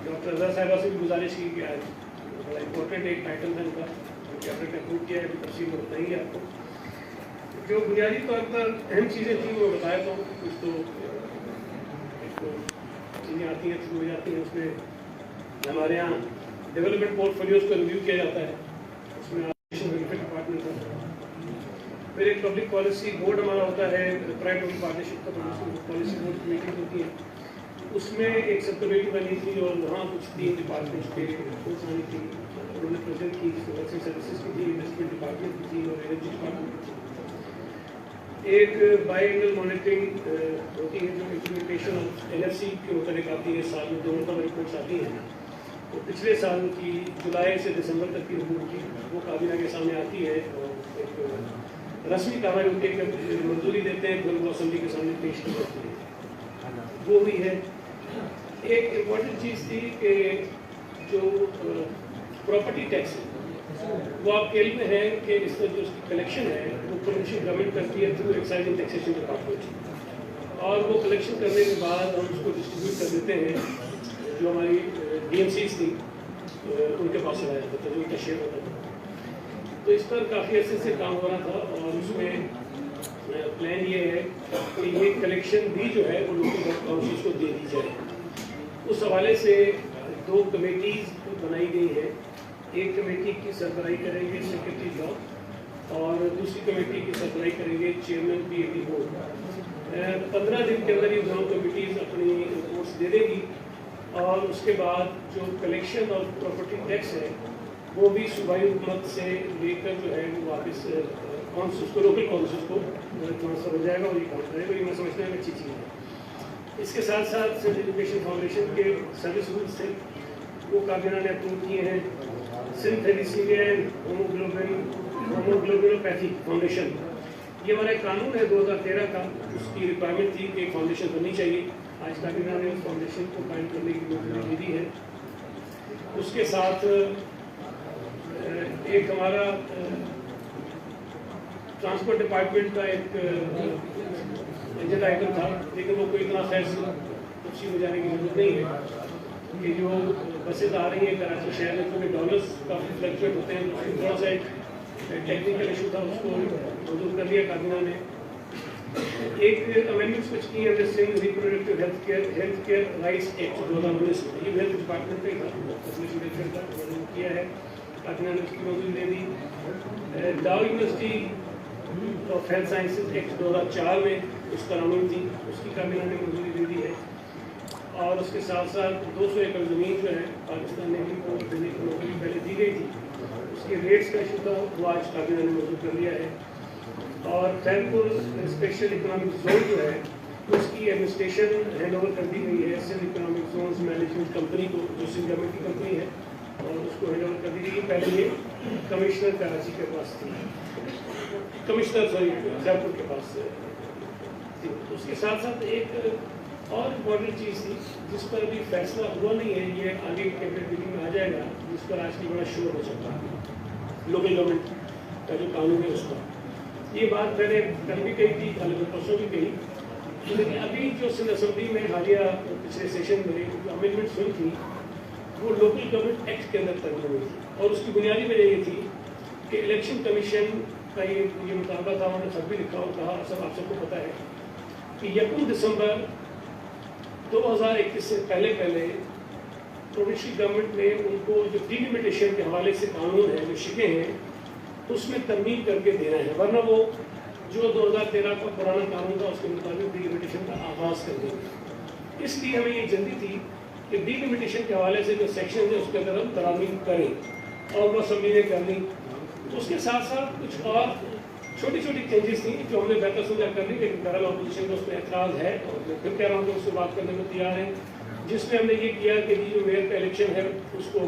Doctor रजा साहिबा से भी गुजारिश की कि आज बड़ा इम्पोर्टेंट एक टाइटल था इनका, कैबिनेट ने अप्रूव किया है, तफसील में बताएंगे आपको। जो बुनियादी तौर पर अहम चीज़ें थी वो बताया था, कुछ तो चीज़ें आती हैं शुरू हो जाती हैं। उसमें हमारे यहाँ डेवलपमेंट पोर्टफोलियोज़ का रिव्यू किया जाता है, उसमें वेलफेयर डिपार्टमेंट का, फिर एक पब्लिक पॉलिसी बोर्ड हमारा होता है, प्राइवेट पब्लिक पार्टनरशिप का पॉलिसी बोर्ड की मीटिंग होती है, उसमें एक सब कमेटी बनी थी और वहाँ कुछ 3 डिपार्टमेंट्स के रिपोर्ट्स आनी थी, उन्होंने प्रेजेंट की, सोशल सर्विसेज की थी, इन्वेस्टमेंट डिपार्टमेंट की थी और एनर्जी डिपार्टमेंट की थी। एक बाईएनुअल मॉनिटरिंग होती है जो इम्प्लीमेंटेशन ऑफ एनएफसी के मुताबिक आती है, साल में 2 मरतबा रिपोर्ट्स आती हैं। तो पिछले साल की जुलाई से दिसंबर तक की रिपोर्ट थी, वो काबीना के सामने आती है और एक रस्मी कार्रवाई उनके मंजूरी देते हैं, फिर वो असेंबली के सामने पेश की जाती है, वो भी है। एक इम्पॉर्टेंट चीज़ थी कि जो प्रॉपर्टी टैक्स है वो आपके इल्म में है कि इसका जो उसकी कलेक्शन है वो प्रोविंशियल गवर्नमेंट करती है through excise and taxation department, और वो कलेक्शन करने के बाद हम उसको डिस्ट्रीब्यूट कर देते हैं जो हमारी DMCs थी उनके पास चला जाता था, जो उनका शेयर होता था। तो इस पर काफ़ी अर्से से काम हो रहा था और उसमें प्लान ये है कि ये कलेक्शन भी जो है वो लोकल काउंसिल्स को दे दी जाए। उस हवाले से 2 कमेटीज़ बनाई गई है, एक कमेटी की सरबराही करेंगे सेक्रेटरी जॉब और दूसरी कमेटी की सरबराही करेंगे चेयरमैन PAT बोर्ड। 15 दिन के अंदर ये दोनों कमेटीज़ अपनी रिपोर्ट्स दे देगी और उसके बाद जो कलेक्शन और प्रॉपर्टी टैक्स है वो भी सूबाई हुकूमत से लेकर जो है वो वापस काउंसिल्स को, लोकल काउंसिल्स को ट्रांसफ़र हो जाएगा और ये काम करेगा। ये मैं समझता हूँ अच्छी चीज़ है। इसके साथ साथ सेंट्रल एजुकेशन फाउंडेशन के सर्विस रूल्स थे वो काबीना ने अप्रूव किए हैं। सिंध थैलीसीमिया होमोग्लोबिनोपैथी फाउंडेशन, ये हमारा एक कानून है 2013 का, उसकी रिक्वायरमेंट थी कि एक फाउंडेशन बननी चाहिए। आज काबीना ने उस फाउंडेशन को कायम करने की मंजूरी दी है। उसके साथ एक हमारा ट्रांसपोर्ट डिपार्टमेंट का एक एजेंडा आइटम था, लेकिन वो कोई इतना खैर तफसील हो जाने की जरूरत नहीं है कि जो बसेज आ रही हैं कराची शहर में, क्योंकि डॉलर्स काफ़ी फ्लक्चुएट होते हैं, तो थोड़ा सा एक टेक्निकल इशू था, उसको मंजूर कर लिया काबीना ने। एक अमेंडमेंट्स कुछ की है जैसे reproductive health care rights act 2019, ये हेल्थ डिपार्टमेंट का ही था, किया है, काबीना ने उसकी मंजूरी दे दी। डाउ university of health sciences act 2004 में उस कानून थी, उसकी काबीना ने मंजूरी दे दी है। और उसके साथ साथ 200 एकड़ ज़मीन जो है पाकिस्तान नेवी को देने की मंजूरी पहले दी गई थी, उसके रेट्स का इशू था, वो आज काबीना ने मंजूर कर लिया है। और खैरपुर स्पेशल इकोनॉमिक जोन जो है उसकी एडमिनिस्ट्रेशन हैंड ओवर कर दी गई है Sindh economic zone management company को, जो सिंध गवर्नमेंट की कंपनी है, और उसको हैंड ओवर कर दी गई। पहले ये कमिश्नर कराची के पास थी, खैरपुर के पास थी। उसके साथ साथ एक और इम्पॉर्टेंट चीज़ थी जिस पर अभी फैसला हुआ नहीं है, ये आगे कैबिनेट मीटिंग में आ जाएगा, जिस पर आज की बड़ा शोर हो सकता है, लोकल गवर्नमेंट का जो कानून है उसका। ये बात मैंने कल भी कही थी, कल परसों भी कही, लेकिन अभी जो सिंध असेंबली में हालिया पिछले सेशन में जो अमेंडमेंट्स हुई थी वो लोकल गवर्नमेंट एक्ट के अंदर तरमीम हुई थी, और उसकी बुनियादी वजह ये थी कि इलेक्शन कमीशन का ये मुतालबा था, उन्होंने सब भी लिखा और कहा, सब आप सबको पता है कि 1 दिसंबर 2021 से पहले प्रोविंशियल गवर्नमेंट ने उनको जो डिलिमिटेशन के हवाले से कानून है, जो शिके हैं, उसमें तरमीम करके देना है, वरना वो जो 2013 का पुराना कानून था उसके मुताबिक डिलिमिटेशन का आगाज़ कर देंगे। इसलिए हमें ये जल्दी थी कि डिलिमिटेशन के हवाले से जो सेक्शन है उसके अंदर हम तरामीम करें, और वो असेंबली ने कर ली। उसके साथ साथ कुछ और छोटी छोटी चेंजेस थी जो हमने बेहतर समझा कर ली, लेकिन बहरहाल अपोजिशन का उस पर एतराज़ है और मैं फिर कह रहा हूँ कि उससे बात करने को तैयार है, जिसमें हमने ये किया कि जो मेयर का इलेक्शन है उसको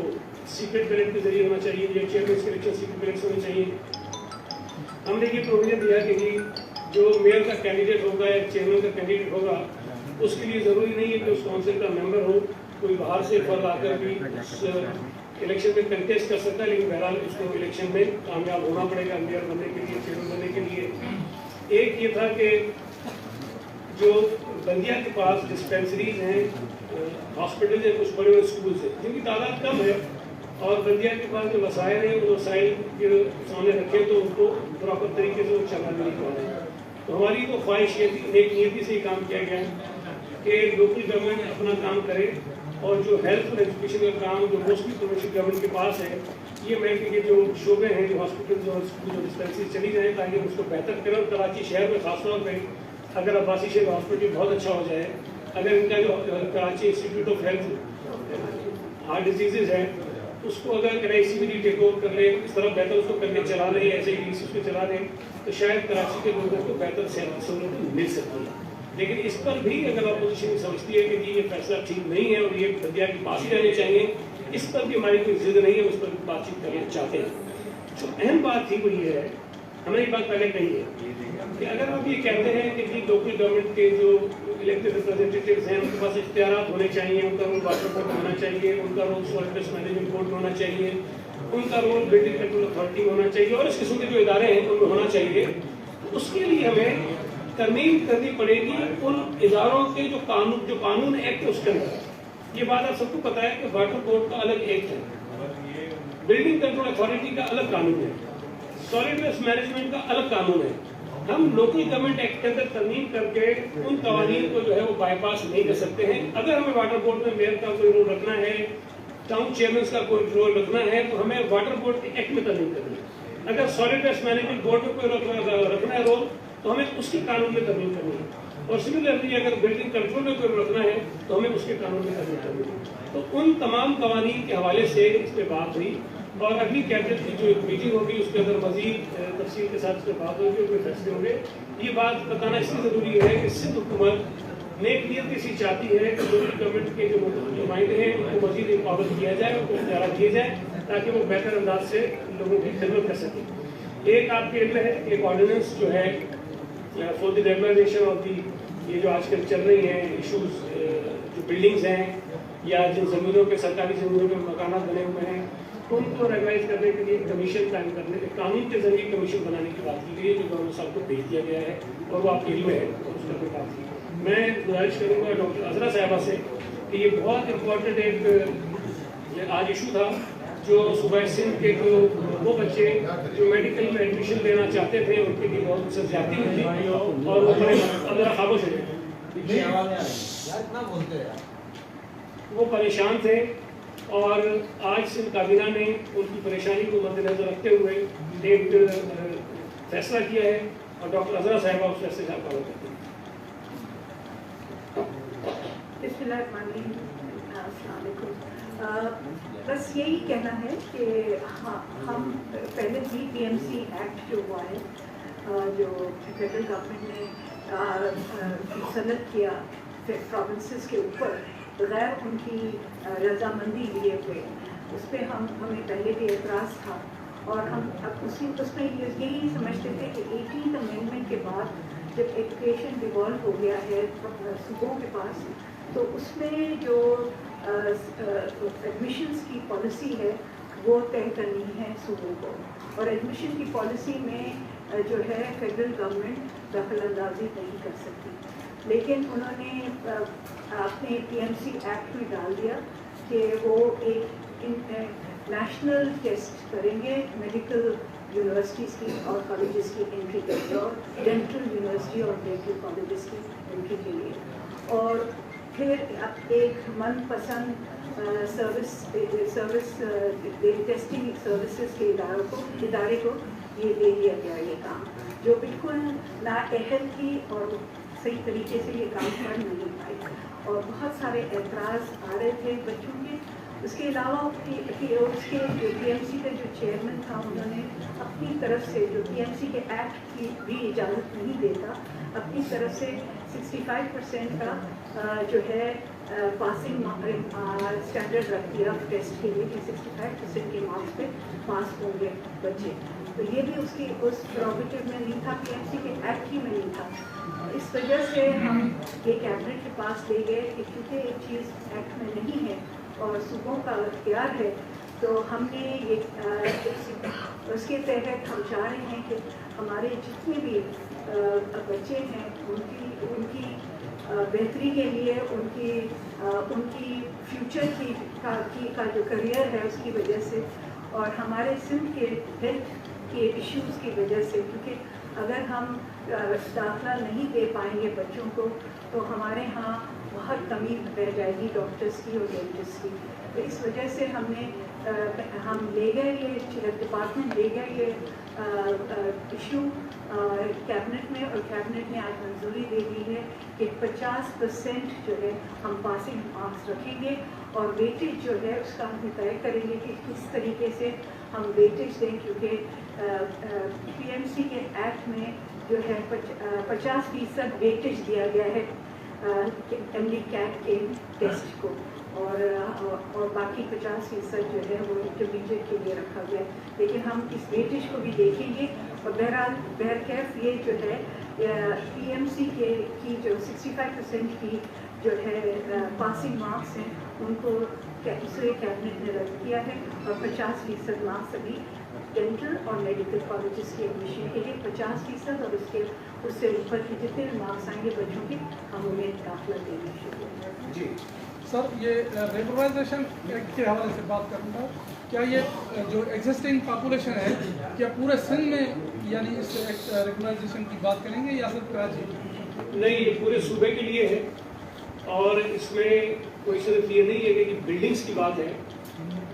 सीक्रेट बैलेट के जरिए होना चाहिए, या चेयरमैन के इलेक्शन सीक्रेट बैलेट से होने चाहिए। हमने ये प्रोविजन दिया कि जो मेयर का कैंडिडेट होगा या चेयरमैन का कैंडिडेट होगा उसके लिए ज़रूरी नहीं है कि उस काउंसिल का मेंबर हो, कोई बाहर से फर्द आकर भी उस इलेक्शन में कंटेस्ट कर सकता है, लेकिन बहरहाल उसको इलेक्शन में कामयाब होना पड़ेगा मेयर बनने के लिए, चेयरमैन बनने के लिए। एक ये था कि जो बंदिया के पास डिस्पेंसरीज हैं हॉस्पिटल है, कुछ बड़े बड़े स्कूल है जिनकी तादाद कम है और बल्दिया के पास जो वसाइल हैं उन वसाइल के सामने रखें तो उनको प्रॉपर तरीके से वो चलाने नहीं पा रहे। तो हमारी तो ख्वाहिश ये थी, एक नीति से काम किया गया है कि लोकल गवर्नमेंट अपना काम करे और जो हेल्थ और एजुकेशन का काम जो मोस्टली प्रोविंशियल गवर्नमेंट के पास है, ये मैं कि जो शोबे हैं, जो हॉस्पिटल और स्कूल और डिस्पेंसरी चली जाएँ ताकि उसको बेहतर करें। और कराची शहर में खासतौर पर अगर अब्बासी शेख हॉस्पिटल बहुत अच्छा हो जाए, अगर इनका जो Karachi institute of health heart disease है उसको अगर NICVD टेक ओवर कर ले, इस तरह बेहतर उसको करके चला लें, ऐसे ही उसको चला लें तो शायद कराची के लोगों को बेहतर सेहत सहूलत मिल सकती है। लेकिन इस पर भी अगर अपोजिशन समझती है कि जी ये फैसला ठीक नहीं है और ये बल्दिया के पास ही रहने चाहिए, इस पर भी हमारी कोई जिद नहीं है, उस पर भी बातचीत करना चाहते हैं। तो अहम बात थी वो ये है, हमें ये बात पहले कही है कि अगर आप ये कहते हैं कि जी लोकल गवर्नमेंट के जो इलेक्टेड रिप्रेजेंटेटिव्स हैं उनके पास इख्तियारात होने चाहिए, उनका रोल वाटर बोर्ड में होना चाहिए, उनका role solid waste management board में होना चाहिए, उनका रोल बिल्डिंग कंट्रोल अथॉरिटी में होना चाहिए और इस किस्म के जो इदारे हैं उनमें होना चाहिए, तो उसके लिए हमें तरमीम करनी पड़ेगी उन इदारों के जो कानून एक्ट है उसके अंदर। ये बात आप सबको पता है कि वाटर बोर्ड का अलग एक्ट है, बिल्डिंग कंट्रोल अथॉरिटी का अलग कानून है, सॉलिड वेस्ट मैनेजमेंट का अलग कानून है। हम लोकल गवर्नमेंट एक्ट के अंदर तरमीम करके उन कवानीन को जो है वो बाईपास नहीं कर सकते हैं। अगर हमें वाटर बोर्ड में मेयर का कोई रोल रखना है, टाउन चेयरमैन का कोई रोल रखना है, तो हमें वाटर बोर्ड के एक्ट में तरमीम करनी है। अगर सॉलिड वेस्ट मैनेजमेंट बोर्ड में कोई रखना है रोल तो हमें उसके कानून में तरमीम करनी है। और सिमिलरली अगर बिल्डिंग कंट्रोल में कोई रखना है तो हमें उसके कानून में तरमीम करनी है। तो उन तमाम कवानीन के हवाले से इस पर बात हुई और अगली कैबिनेट की जो एक मीटिंग होगी उसके अंदर मजीद तफसील के साथ इस पर बात होगी, कोई फैसले होंगे। ये बात बताना इसलिए ज़रूरी है कि सिंध हुकूमत नेक नीयत इसी चाहती है कि लोकल गवर्नमेंट के जो नुमाइंदे हैं उनको मजीद एम्पावर किया जाए, उनको इख्तियार दिए जाए ताकि वो बेहतर अंदाज से लोगों की खिदमत कर सकें। एक आपके इल्म है, एक ऑर्डिनेंस जो है for the regularisation of the, ये जो आजकल चल रही हैं इशूज़, जो बिल्डिंग्स हैं या जिन ज़मीनों पे सरकारी ज़मीनों में मकान बने हुए हैं उनको रेगुलाइज करने के लिए कमीशन कायम करने के कानून के जरिए कमीशन बनाने की बात की गई है, जो गवर्नमेंट साहब को भेज दिया गया है और वो आपके इल्म है और उसका कोई बात नहीं। मैं गुजारिश करूँगा डॉक्टर अजरा साहिबा से कि ये बहुत इम्पोर्टेंट एक आज इशू था जो सुबह सिंध के जो वो बच्चे जो मेडिकल में एडमिशन लेना चाहते थे उनके लिए बहुत ज्यादती हुई थी और वो अंदर खामोश वो परेशान थे और आज सिंध काबीना ने उनकी परेशानी को मद्देनजर रखते हुए एक फैसला किया है और डॉक्टर अजरा साहिबा उस फैसले का पालन करते हैं। बस यही कहना है कि हाँ, हम पहले भी PMC एक्ट जो हुआ है, जो फेडरल गवर्नमेंट ने सनद किया प्रोविंसेस के ऊपर बगैर उनकी रजामंदी लिए हुए, उस पर हमें पहले भी एतराज़ था और हम अब उसमें यही समझते थे कि 18th अमेंडमेंट के बाद जब एजुकेशन डिवॉल्व हो गया है सूबों के पास, तो उसमें जो एडमिशन्स की पॉलिसी है वो तय करनी है सूबों को, और एडमिशन की पॉलिसी में जो है फेडरल गवर्नमेंट दखल अंदाजी नहीं कर सकती। लेकिन उन्होंने अपने PMC एक्ट में डाल दिया कि वो एक नेशनल टेस्ट करेंगे मेडिकल यूनिवर्सिटीज़ की और कॉलेजेस की एंट्री के लिए और डेंटल यूनिवर्सिटी और डेंटल कॉलेजेस की एंट्री के लिए, और फिर एक मनपसंद सर्विस टेस्टिंग सर्विसेज के इदारे को ये दे दिया गया ये काम, जो बिल्कुल नाअहल थी और सही तरीके से ये काम कर नहीं पाई और बहुत सारे एतराज़ आ रहे थे बच्चों के। उसके अलावा उसके जो PMC का जो चेयरमैन था उन्होंने अपनी तरफ से, जो PMC के एक्ट की भी इजाज़त नहीं देता, अपनी तरफ से 65% का जो है पासिंग स्टैंडर्ड रख दिया टेस्ट के लिए कि 65% के मार्क्स पे पास होंगे बच्चे। तो ये भी उसकी उस प्रोविजन में नहीं था, PMC के एक्ट ही में नहीं था। इस वजह से हम ये कैबिनेट के पास ले गए कि क्योंकि एक चीज़ एक्ट में नहीं है और सूबों का इख्तियार है, तो हमने ये उसके तहत हम चाह रहे हैं कि हमारे जितने भी बच्चे हैं उनकी बेहतरी के लिए उनकी फ्यूचर का जो करियर है उसकी वजह से और हमारे सिंध के हेल्थ के इश्यूज़ की वजह से, क्योंकि अगर हम दाखिला नहीं दे पाएंगे बच्चों को तो हमारे यहाँ बहुत कमी रह जाएगी डॉक्टर्स की और डेंटिस्ट की। तो इस वजह से हम ले गए ये डिपार्टमेंट ले गए ये इशू कैबिनेट में, और कैबिनेट ने आज मंजूरी दे दी है कि 50% जो है हम पासिंग मार्क्स रखेंगे और वेटेज जो है उसका हम तय करेंगे कि किस तरीके से हम वेटेज दें, क्योंकि PMC के एक्ट में जो है 50% वेटेज दिया गया है MD कैट के टेस्ट को और बाकी 50% जो है वो इंटरमीडिएट के लिए रखा गया है। लेकिन हम इस वेटेज को भी देखेंगे और बहरकैफ ये जो है PMC की जो 65% की जो है पासिंग मार्क्स हैं उनको दूसरे कैबिनेट ने रद्द किया है और 50% मार्क्स अभी डेंटल और मेडिकल कॉलेजेस के एडमिशन के लिए 50% और उससे ऊपर के जितने भी मार्क्स आएंगे बच्चों के हम उन्हें दाखिला देना शुरू करेंगे। जी सर, ये रेगुलराइजेशन के हवाले से बात करूँगा, क्या ये जो एग्जिस्टिंग पॉपुलेशन है क्या पूरे सिंध में यानी इस रेगुलराइजेशन की बात करेंगे या सिर्फ कराची? नहीं, ये पूरे सूबे के लिए है और इसमें कोई सिर्फ ये नहीं है कि बिल्डिंग्स की बात है,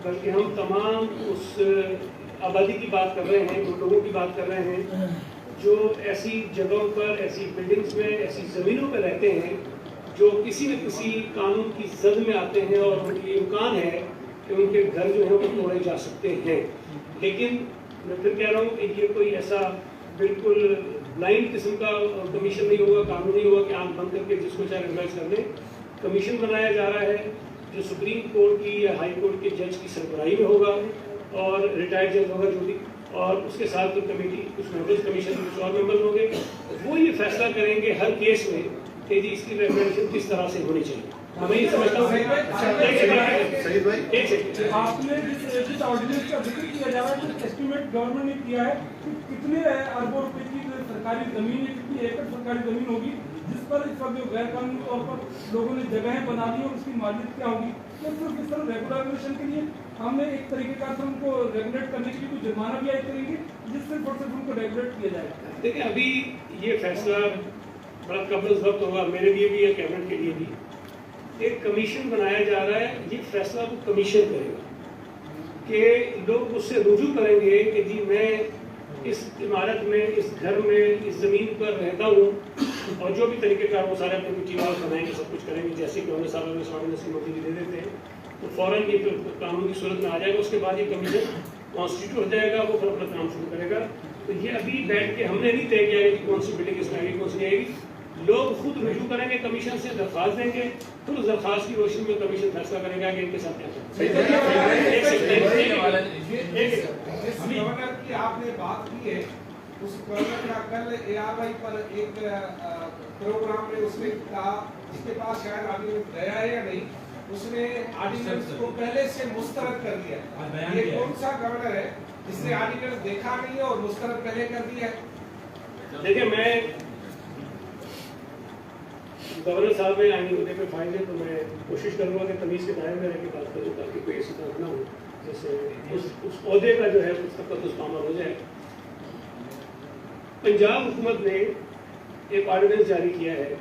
बल्कि हम तमाम उस आबादी की बात कर रहे हैं, उन लोगों की बात कर रहे हैं जो ऐसी जगहों पर, ऐसी बिल्डिंग्स में, ऐसी ज़मीनों पर रहते हैं जो किसी न किसी कानून की जद में आते हैं और उनकी इम्कान है कि उनके घर जो है वो तोड़े जा सकते हैं। लेकिन मैं फिर कह रहा हूँ कि ये कोई ऐसा बिल्कुल ब्लाइंड किस्म का कमीशन नहीं होगा, कानून नहीं होगा कि आंख बंद करके जिसको चाहे रेगुलाइज कर दें। कमीशन बनाया जा रहा है जो सुप्रीम कोर्ट की या हाई कोर्ट के जज की सरबराही में होगा और रिटायर्ड जज होगा जो भी, और उसके साथ जो कमेटी, कुछ मेंबर्स कमीशन के कुछ और मेंबर होंगे, वो ये फैसला करेंगे हर केस में कि जी इसकी रेगुलेशन किस तरह से होनी चाहिए। मैं ये समझता हूँ आपने जिस ऑर्डिनेंस का जिक्र किया जा रहा है, जो एस्टिमेट गवर्नमेंट ने किया है कि कितने अरबों रुपए की सरकारी जमीन है, कितनी एकड़ सरकारी जमीन होगी जिस पर इस वक्त गैर कानूनी तौर पर लोगों ने जगहें बना दी और उसकी मालियत क्या होगी। तो सिर्फ इस तरह रेगुलेशन के लिए हमने एक तरीके का उनको रेगुलेट करने के लिए कोई जुर्माना भी आए करेंगे जिससे सिर्फ उनको रेगुलेट किया जाएगा। देखिए, अभी ये फैसला बड़ा कब्ज़ वक्त होगा, मेरे लिए भी या कैबिनेट के लिए भी। एक कमीशन बनाया जा रहा है, ये फैसला वो कमीशन करेगा कि लोग उससे रुजू करेंगे कि जी मैं इस इमारत में, इस घर में, इस ज़मीन पर रहता हूँ और जो भी तरीके का वो सारे अपने टीवार बनाएंगे, सब कुछ करेंगे। जैसे कि उन्हें सालों में की मंजूरी दे देते हैं तो फ़ौरन ये कानून की सूरत में आ जाएगा। उसके बाद ये कमीशन कॉन्स्टिट्यूट हो जाएगा, वो फिर अपना काम शुरू करेगा। तो ये अभी बैठ के हमने नहीं तय किया कि कौन सी बिल्डिंग इसमें आएगी, कौन सी नहीं आएगी। लोग खुद रुजू करेंगे, कमीशन से दरख्वास्त देंगे, फिर उस दरख्वास्त की रोशनी में कमीशन फैसला करेगा कि इनके साथ क्या गवर्नर की आपने बात की है, उस गवर्नर का कल ARI पर एक प्रोग्राम में उसने कहा, जिसके पास शायद आर्डिनेंस गया है या नहीं, उसने आर्डिनेंस को पहले से मुस्तरद कर दिया। ये कौन सा गवर्नर है जिसने आर्डिनेंस देखा नहीं है और मुस्तरद पहले कर दिया है? देखिए, मैं गवर्नर साहब में आईनी होने पे फायदे तो मैं कोशिश करूँगा कि तमीज़ के दायरे में रह के बात करूँ ताकि कोई ऐसी बात ना हो जैसे उस ओहदे का जो है उस तक का पामाल हो जाए। पंजाब हुकूमत ने एक ऑर्डिनेंस जारी किया है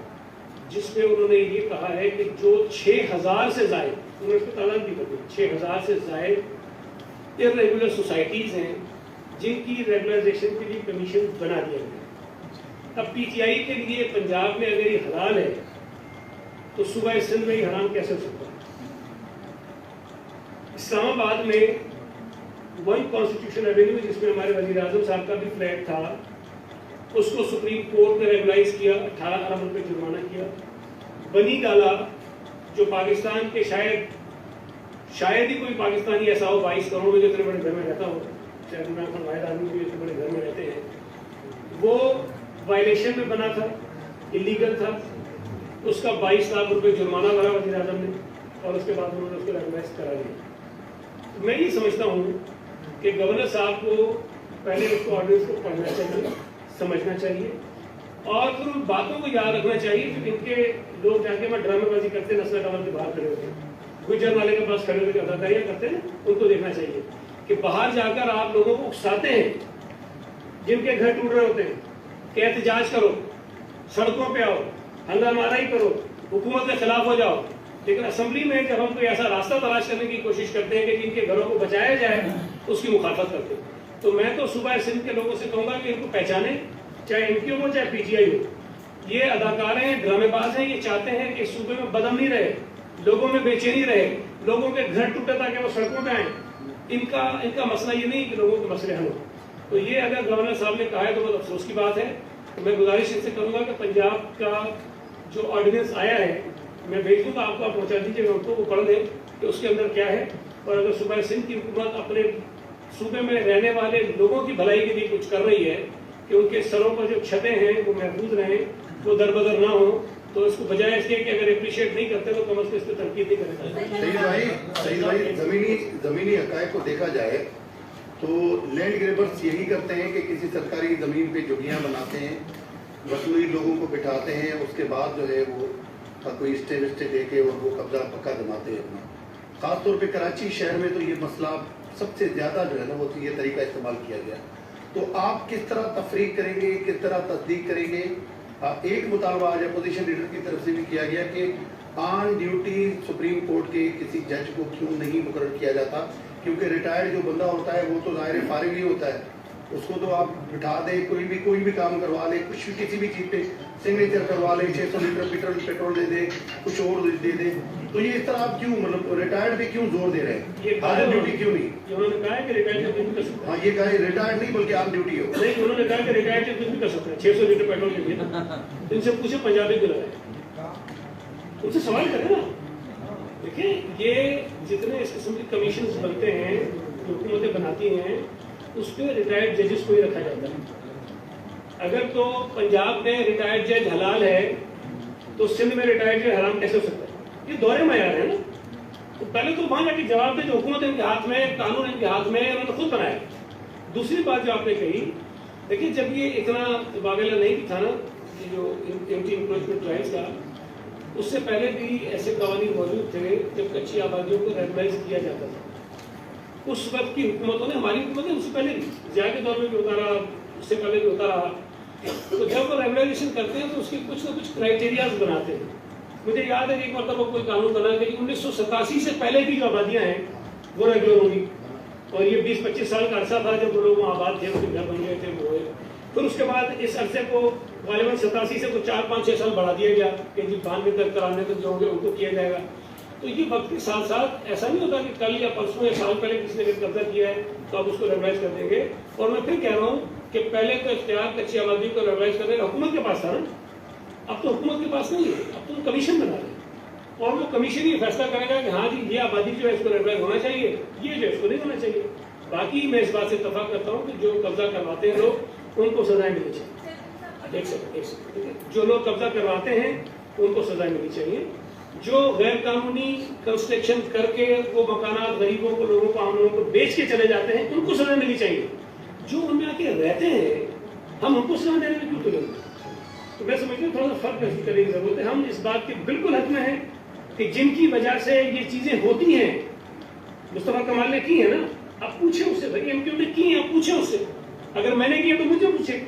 जिसमें उन्होंने ये कहा है कि जो 6000 से ज़ायद, उन्होंने इसको तादाद भी कर दी, 6000 से ज़ायद इर्रेगुलर सोसाइटीज़ हैं जिनकी रेगुलराइजेशन के लिए कमीशन बना दिया गया। अब PTI के लिए पंजाब में अगर ये हलाल है तो सूबा सिंध में ये हराम कैसे हो सकता है? इस्लामाबाद में वन कॉन्स्टिट्यूशन एवेन्यू जिसमें हमारे वज़ीर आज़म साहब का भी फ्लैट था, उसको सुप्रीम कोर्ट ने रेगुलाइज किया, 18 अरब रुपये जुर्माना किया। बनी डाला जो पाकिस्तान के शायद ही कोई पाकिस्तानी ऐसा हो 22 करोड़ में जो इतने बड़े घर में रहता हो, शायद मैं अपना वाहिद आदमी भी इतने बड़े घर में रहते हैं, वो वायलेशन में बना था, इलीगल था। उसका 22 लाख रुपए जुर्माना भरा वज़ीर आज़म ने और उसके बाद उन्होंने उसको रेगुलाइज करा दिया। तो मैं ये समझता हूँ कि गवर्नर साहब को पहले उसको ऑर्डिनेंस को पढ़ना चाहिए, समझना चाहिए اور پھر ان باتوں کو یاد رکھنا چاہیے کہ ان کے لوگ جا کے ڈرامے بازی کرتے ہیں، نسل ڈرامے کے باہر کھڑے ہوتے ہیں، گجر والے کے پاس کھڑے ہوتے اداکاریاں کرتے ہیں، ان کو دیکھنا چاہیے کہ باہر جا کر آپ لوگوں کو اکساتے ہیں جن کے گھر ٹوٹ رہے ہوتے ہیں کہ احتجاج کرو، سڑکوں پہ آؤ، ہنگامہ آرائی کرو، حکومت کے خلاف ہو جاؤ، لیکن اسمبلی میں جب ہم کوئی ایسا راستہ تلاش کرنے کی کوشش کرتے ہیں کہ جن کے گھروں کو بچایا جائے اس کی مخالفت کرتے ہیں. تو میں تو صوبہ سندھ کے لوگوں سے کہوں گا کہ ان کو پہچانیں، چاہے ایم کیو ہو چاہے پی ٹی آئی ہو. یہ اداکار ہیں، ڈرامے باز ہیں، یہ چاہتے ہیں کہ صوبے میں بدامنی رہے، لوگوں میں بے چینی رہے، لوگوں کے گھر ٹوٹے تاکہ وہ سڑکوں پہ آئیں. ان کا مسئلہ یہ نہیں کہ لوگوں کے مسئلے حل ہوں. تو یہ اگر گورنر صاحب نے کہا ہے تو بہت افسوس کی بات ہے. میں گزارش ان سے کروں گا کہ پنجاب کا جو آرڈیننس آیا ہے میں بھیج دوں گا آپ کو، آپ پہنچا دیجیے گا ان کو، وہ پڑھ دیں کہ اس کے اندر کیا ہے. اور اگر صوبہ سندھ کی حکومت اپنے صوبے میں رہنے والے لوگوں کی بھلائی کے لیے کچھ کر رہی ہے کہ ان کے سروں پر جو چھتیں ہیں وہ محفوظ رہیں، وہ در بدر نہ ہوں، تو اس کو بجائے اس کے کہ اگر اپریشیٹ نہیں کرتے تو کم از کم اس پہ تنقید نہیں کریں. صحیح بھائی، زمینی حقائق کو دیکھا جائے تو لینڈ گریبرز یہی کرتے ہیں کہ کسی سرکاری زمین پہ جگیاں بناتے ہیں، مصنوعی لوگوں کو بٹھاتے ہیں، اس کے بعد جو ہے وہ کوئی اسٹے وسٹے دے کے اور وہ قبضہ پکا جماتے ہیں اپنا. خاص طور پہ کراچی شہر میں تو یہ مسئلہ سب سے زیادہ جو ہے نا وہ یہ طریقہ استعمال کیا گیا. تو آپ کس طرح تفریق کریں گے، کس طرح تصدیق کریں گے؟ ایک مطالبہ آج اپوزیشن لیڈر کی طرف سے بھی کیا گیا کہ آن ڈیوٹی سپریم کورٹ کے کسی جج کو کیوں نہیں مقرر کیا جاتا، کیونکہ ریٹائرڈ جو بندہ ہوتا ہے وہ تو ظاہر فارغ ہی ہوتا ہے، اس کو تو آپ بٹھا دیں، کوئی بھی کام کروا لے، کچھ بھی کسی بھی چیز پہ سگنیچر کروا لیں، 600 لیٹر پیٹرول دے دیں، کچھ اور دے دیں. تو یہ اس طرح آپ کیوں مطلب ریٹائرڈ پہ کیوں زور دے رہے ہیں، آن ڈیوٹی کیوں نہیں؟ انہوں نے کہا ہے کہ ریٹائرڈ ہاں یہ کہا ہے ریٹائرڈ نہیں بلکہ آن ڈیوٹی ہو. نہیں، انہوں نے کہا کہ ریٹائرڈ کچھ بھی کر سکتے ہیں. 600 لیٹر پیٹرول کے لیے ان سے پوچھے پنجابی کیوں لگائے، ان سے سوال کریں نا. دیکھیں یہ جتنے اس قسم کے کمیشنز بنتے ہیں جو حکومتیں بناتی ہیں اس پہ ریٹائرڈ ججز کو ہی رکھا جاتا ہے. اگر تو پنجاب میں ریٹائرڈ جج حلال ہے تو سندھ میں ریٹائرڈ جج حرام کیسے ہو سکتا ہے؟ یہ دورے معیار ہے نا. تو پہلے تو وہاں جا کے جواب دے جو حکومت ان کے ہاتھ میں، قانون ان کے ہاتھ میں، انہوں نے خود بنایا. دوسری بات جو آپ نے کہی، دیکھیے جب یہ اتنا باغیلا نہیں تھا نا یہ جو اینٹی انکروچمنٹ رائٹس کا، اس سے پہلے بھی ایسے قوانین موجود تھے جب کچی آبادیوں کو ریگولائز کیا جاتا تھا. اس وقت کی حکومتوں نے، ہماری حکومتیں اس سے پہلے بھی، ضیاء کے دور میں بھی ہوتا رہا، اس سے پہلے بھی ہوتا رہا. تو جب وہ ریگولائزیشن کرتے ہیں تو اس کے کچھ نہ کچھ کرائٹیریاز بناتے ہیں. مجھے یاد ہے کہ ایک مرتبہ کوئی قانون بنا کہ 1987 سے پہلے کی جو آبادیاں ہیں وہ ریگولر ہوں گی، اور یہ 20-25 سال کا عرصہ تھا جب وہ لوگ وہاں آباد تھے، ان کے گھر بن گئے تھے، وہ ہوئے. پھر اس کے بعد اس عرصے کو غالباً 87 سے تو 4-5-6 سال بڑھا دیا گیا کہ جی 92 تک کرانے تک جو ہوں گے ان کو کیا جائے گا. تو یہ وقت کے ساتھ ساتھ ایسا نہیں ہوتا کہ کل یا پرسوں یا سال پہلے کسی نے قبضہ کیا ہے تو آپ اس کو ریگولائز کر دیں گے. اور میں پھر کہہ رہا ہوں کہ پہلے تو اختیار کچی آبادی کو ریگولائز کرنے کا حکومت کے پاس تھا نا، اب تو حکومت کے پاس نہیں ہے، اب تو کمیشن بنا رہے ہیں اور وہ کمیشن یہ فیصلہ کرے گا کہ ہاں جی یہ آبادی جو ہے اس کو ریگولائز ہونا چاہیے، یہ جو ہے اس کو نہیں ہونا چاہیے. باقی میں اس بات سے اتفاق کرتا ہوں کہ جو قبضہ کرواتے ہیں لوگ ان کو سزائیں ملنی چاہیے. ایک سیکنڈ، جو لوگ قبضہ کرواتے ہیں ان کو سزائیں ملنی چاہیے. جو غیر قانونی کنسٹرکشن کر کے وہ مکانات غریبوں کو، لوگوں کو، عام لوگوں کو بیچ کے چلے جاتے ہیں ان کو سزا ملنی چاہیے. جو ان میں آ کے رہتے ہیں ہم ان کو سزا دینے میں کیوں تلیں گے؟ تو میں سمجھتا ہوں تھوڑا سا فرق محسوس کرنے کی ضرورت ہے. ہم اس بات کے بالکل حق میں ہیں کہ جن کی وجہ سے یہ چیزیں ہوتی ہیں، مصطفیٰ کمال نے کی ہیں نا، اب پوچھیں اس سے، بھائی ایم کیو نے کی ہیں، اب پوچھیں اس سے. اگر میں نے کیا تو مجھے پوچھیں.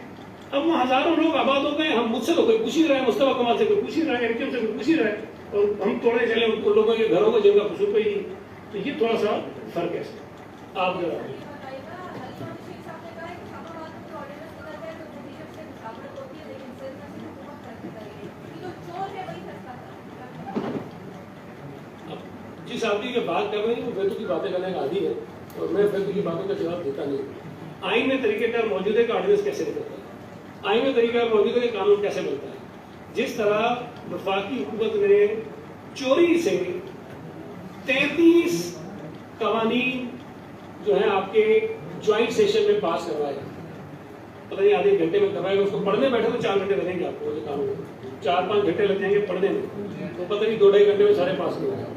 اب وہ ہزاروں لوگ آباد ہو گئے، ہم مجھ سے تو کوئی پوچھ ہی رہا ہے، مصطفیٰ کمال سے کوئی پوچھ ہی رہا ہے، ایم کیو سے کوئی پوچھ ہی رہا ہے، اور ہم توڑے چلے ان لوگوں کے گھروں کو جن کا قصور کوئی نہیں. تو یہ تھوڑا سا فرق ہے. آپ ذرا جس آدمی کی بات کر رہے ہیں وہ بیتو کی باتیں کرنے کا عادی ہے اور میں بیتو کی باتوں کا جواب دیتا نہیں. آئین میں طریقہ کار موجود ہے کہ آرڈیننس کیسے نکلتا ہے، آئین میں طریقہ کار موجود ہے کہ قانون کیسے بنتا ہے. جس طرح وفاقی حکومت نے چوری سے 33 قوانین جو ہیں آپ کے جوائنٹ سیشن میں پاس کروائے، پتہ نہیں آدھے گھنٹے میں کروائے گا، اس کو پڑھنے بیٹھے تو 4 گھنٹے لگیں گے آپ کو. وہ قانون 4-5 گھنٹے لگ جائیں گے پڑھنے میں، تو پتہ نہیں 2-2.5 گھنٹے میں سارے پاس ہو جائیں.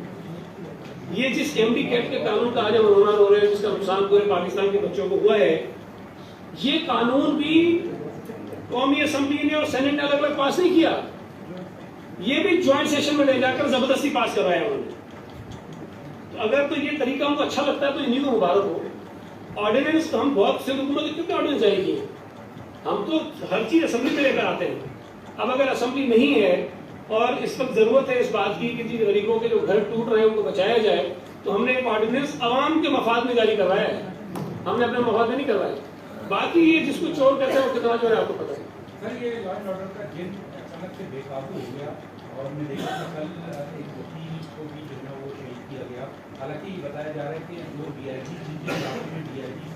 یہ جس ایم ڈی کیٹ کے قانون کا آج ہم رونا رو رہے ہیں، جس کا نقصان پورے پاکستان کے بچوں کو ہوا ہے، یہ قانون بھی कौमी असम्बली ने और सेनेट ने अलग अलग पास नहीं किया, ये भी ज्वाइंट सेशन में ले जाकर जबरदस्ती पास करवाया उन्होंने। तो अगर तो ये तरीका उनको अच्छा लगता है तो इन्हीं को मुबारक हो। ऑर्डिनेंस तो हम बहुत से हुकूमत क्योंकि ऑर्डिनेंस आएगी, हम तो हर चीज असेंबली में लेकर आते हैं। अब अगर असेंबली नहीं है और इस वक्त जरूरत है इस बात की कि जिन गरीबों के जो घर टूट रहे हैं उनको बचाया जाए, तो हमने एक ऑर्डिनेंस आवाम के मफाद में जारी करवाया है, हमने अपने मफाद में नहीं करवाया। बाकी ये जिसको चोर कहते हैं वो कितना चोर है आपको पता है। सर ये लॉ एंड ऑर्डर का जिन अचानक से बेकाबू हो गया और हमने देखा कि कल एक वकील को भी जो है वो शहीद किया गया। हालांकि बताया जा रहा है कि जो डीआईजी जिस इलाके में डीआईजी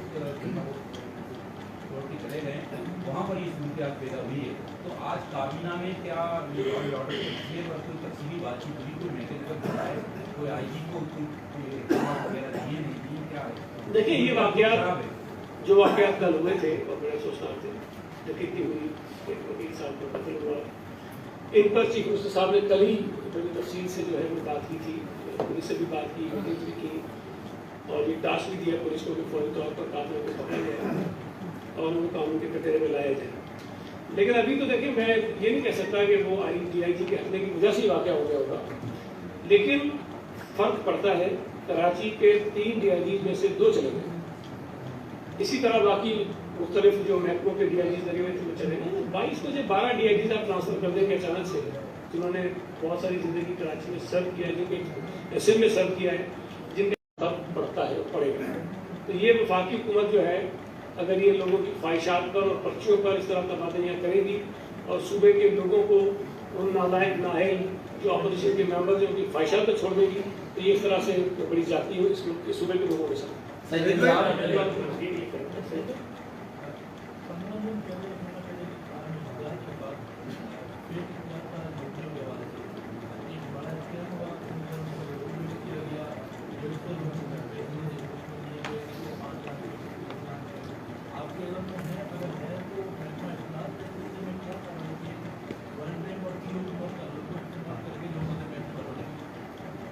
छोड़ के चले गए वहाँ पर ये सूरत पैदा हुई है। तो आज काबीना में क्या लॉ एंड ऑर्डर के पिछले पर कोई तफसीली बातचीत हुई, कोई मैसेज बताया, कोई आईजी को वगैरह दिए नहीं दिए, क्या है? देखिए ये वाकयात जो वाकयात कल हुए थे और बड़े अफसोसनाक थे, डकैती हुई, एक वकील साहब को कत्ल हुआ, इन पर चीफ मिनिस्टर साहब ने कल ही बड़ी तफसील से जो है वो बात की थी, पुलिस से भी बात की, वकील भी की, और ये टास्क भी दिया पुलिस को भी फौरी तौर पर कानून को पकड़ा जाए और वो कानून के कटघरे में लाया जाए। लेकिन अभी तो देखिए मैं ये नहीं कह सकता कि वो डीआईजी के हटने की वजह से ही वाक़या हो गया होगा, लेकिन फर्क पड़ता है कराची के 3 डीआईजी में से 2 चले गए, इसी तरह बाकी मुख्तलिफ जो महकमों के डीआईजी लगे हुए थे वो चले गए। 22 को जब 12 डीआईजी आप ट्रांसफर कर देंगे अचानक से, जिन्होंने बहुत सारी जिंदगी कराची में सर्व किया है, जिनके एसएम में सर्व किया है, जिनके फर्क पड़ता है पड़ेगा। तो ये वफाकी हुकूमत जो है अगर ये लोगों की ख्वाहिशात पर और पर्चियों पर इस तरह तबादलियाँ करेगी और सूबे के लोगों को उन नालायक नाहल जो अपोजिशन के मेंबर्स हैं उनकी ख्वाहिशात पर छोड़ देगी, तो ये इस तरह से बड़ी जाती हो इस सूबे के लोगों के साथ।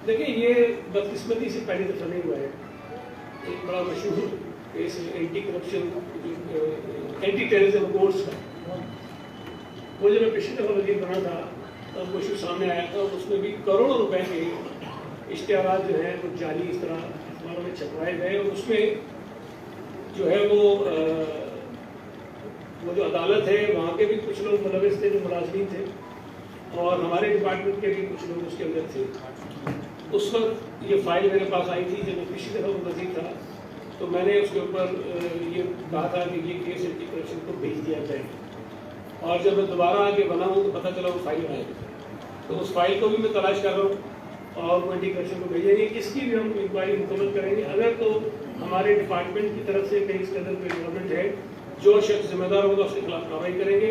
देखिए ये बदकिस्मती से पहली दफा नहीं हुआ है। एक बड़ा मशहूर case anti corruption anti terrorism course का, वो जब मैं पिछली दफा वकील बना था तब वो इशू सामने आया था, उसमें भी करोड़ों रुपए के इश्तिहारात जो हैं वो जाली इस तरह अखबारों में छपवाए गए, और उसमें जो है वो जो अदालत है वहाँ के भी कुछ लोग मुलविस थे जो मुलाजमीन थे, और हमारे डिपार्टमेंट के भी कुछ लोग उसके अंदर थे। उस वक्त ये फाइल मेरे पास आई थी जब मैं पिछली दफा वजीर था, तो मैंने उसके ऊपर ये कहा था कि ये केस एंटी करप्शन को भेज दिया जाए, और जब मैं दोबारा आगे बना हूँ तो पता चला वो फाइल आए, तो उस फाइल को भी मैं तलाश कर रहा हूँ और वो एंटी करप्शन को भेजेंगे, इसकी भी हम इंक्वायरी मुकम्मल करेंगे। अगर तो हमारे डिपार्टमेंट की तरफ से कहीं इस कदर कोई गवर्नमेंट है, जो शख्स जिम्मेदार होगा उसके खिलाफ कार्रवाई करेंगे।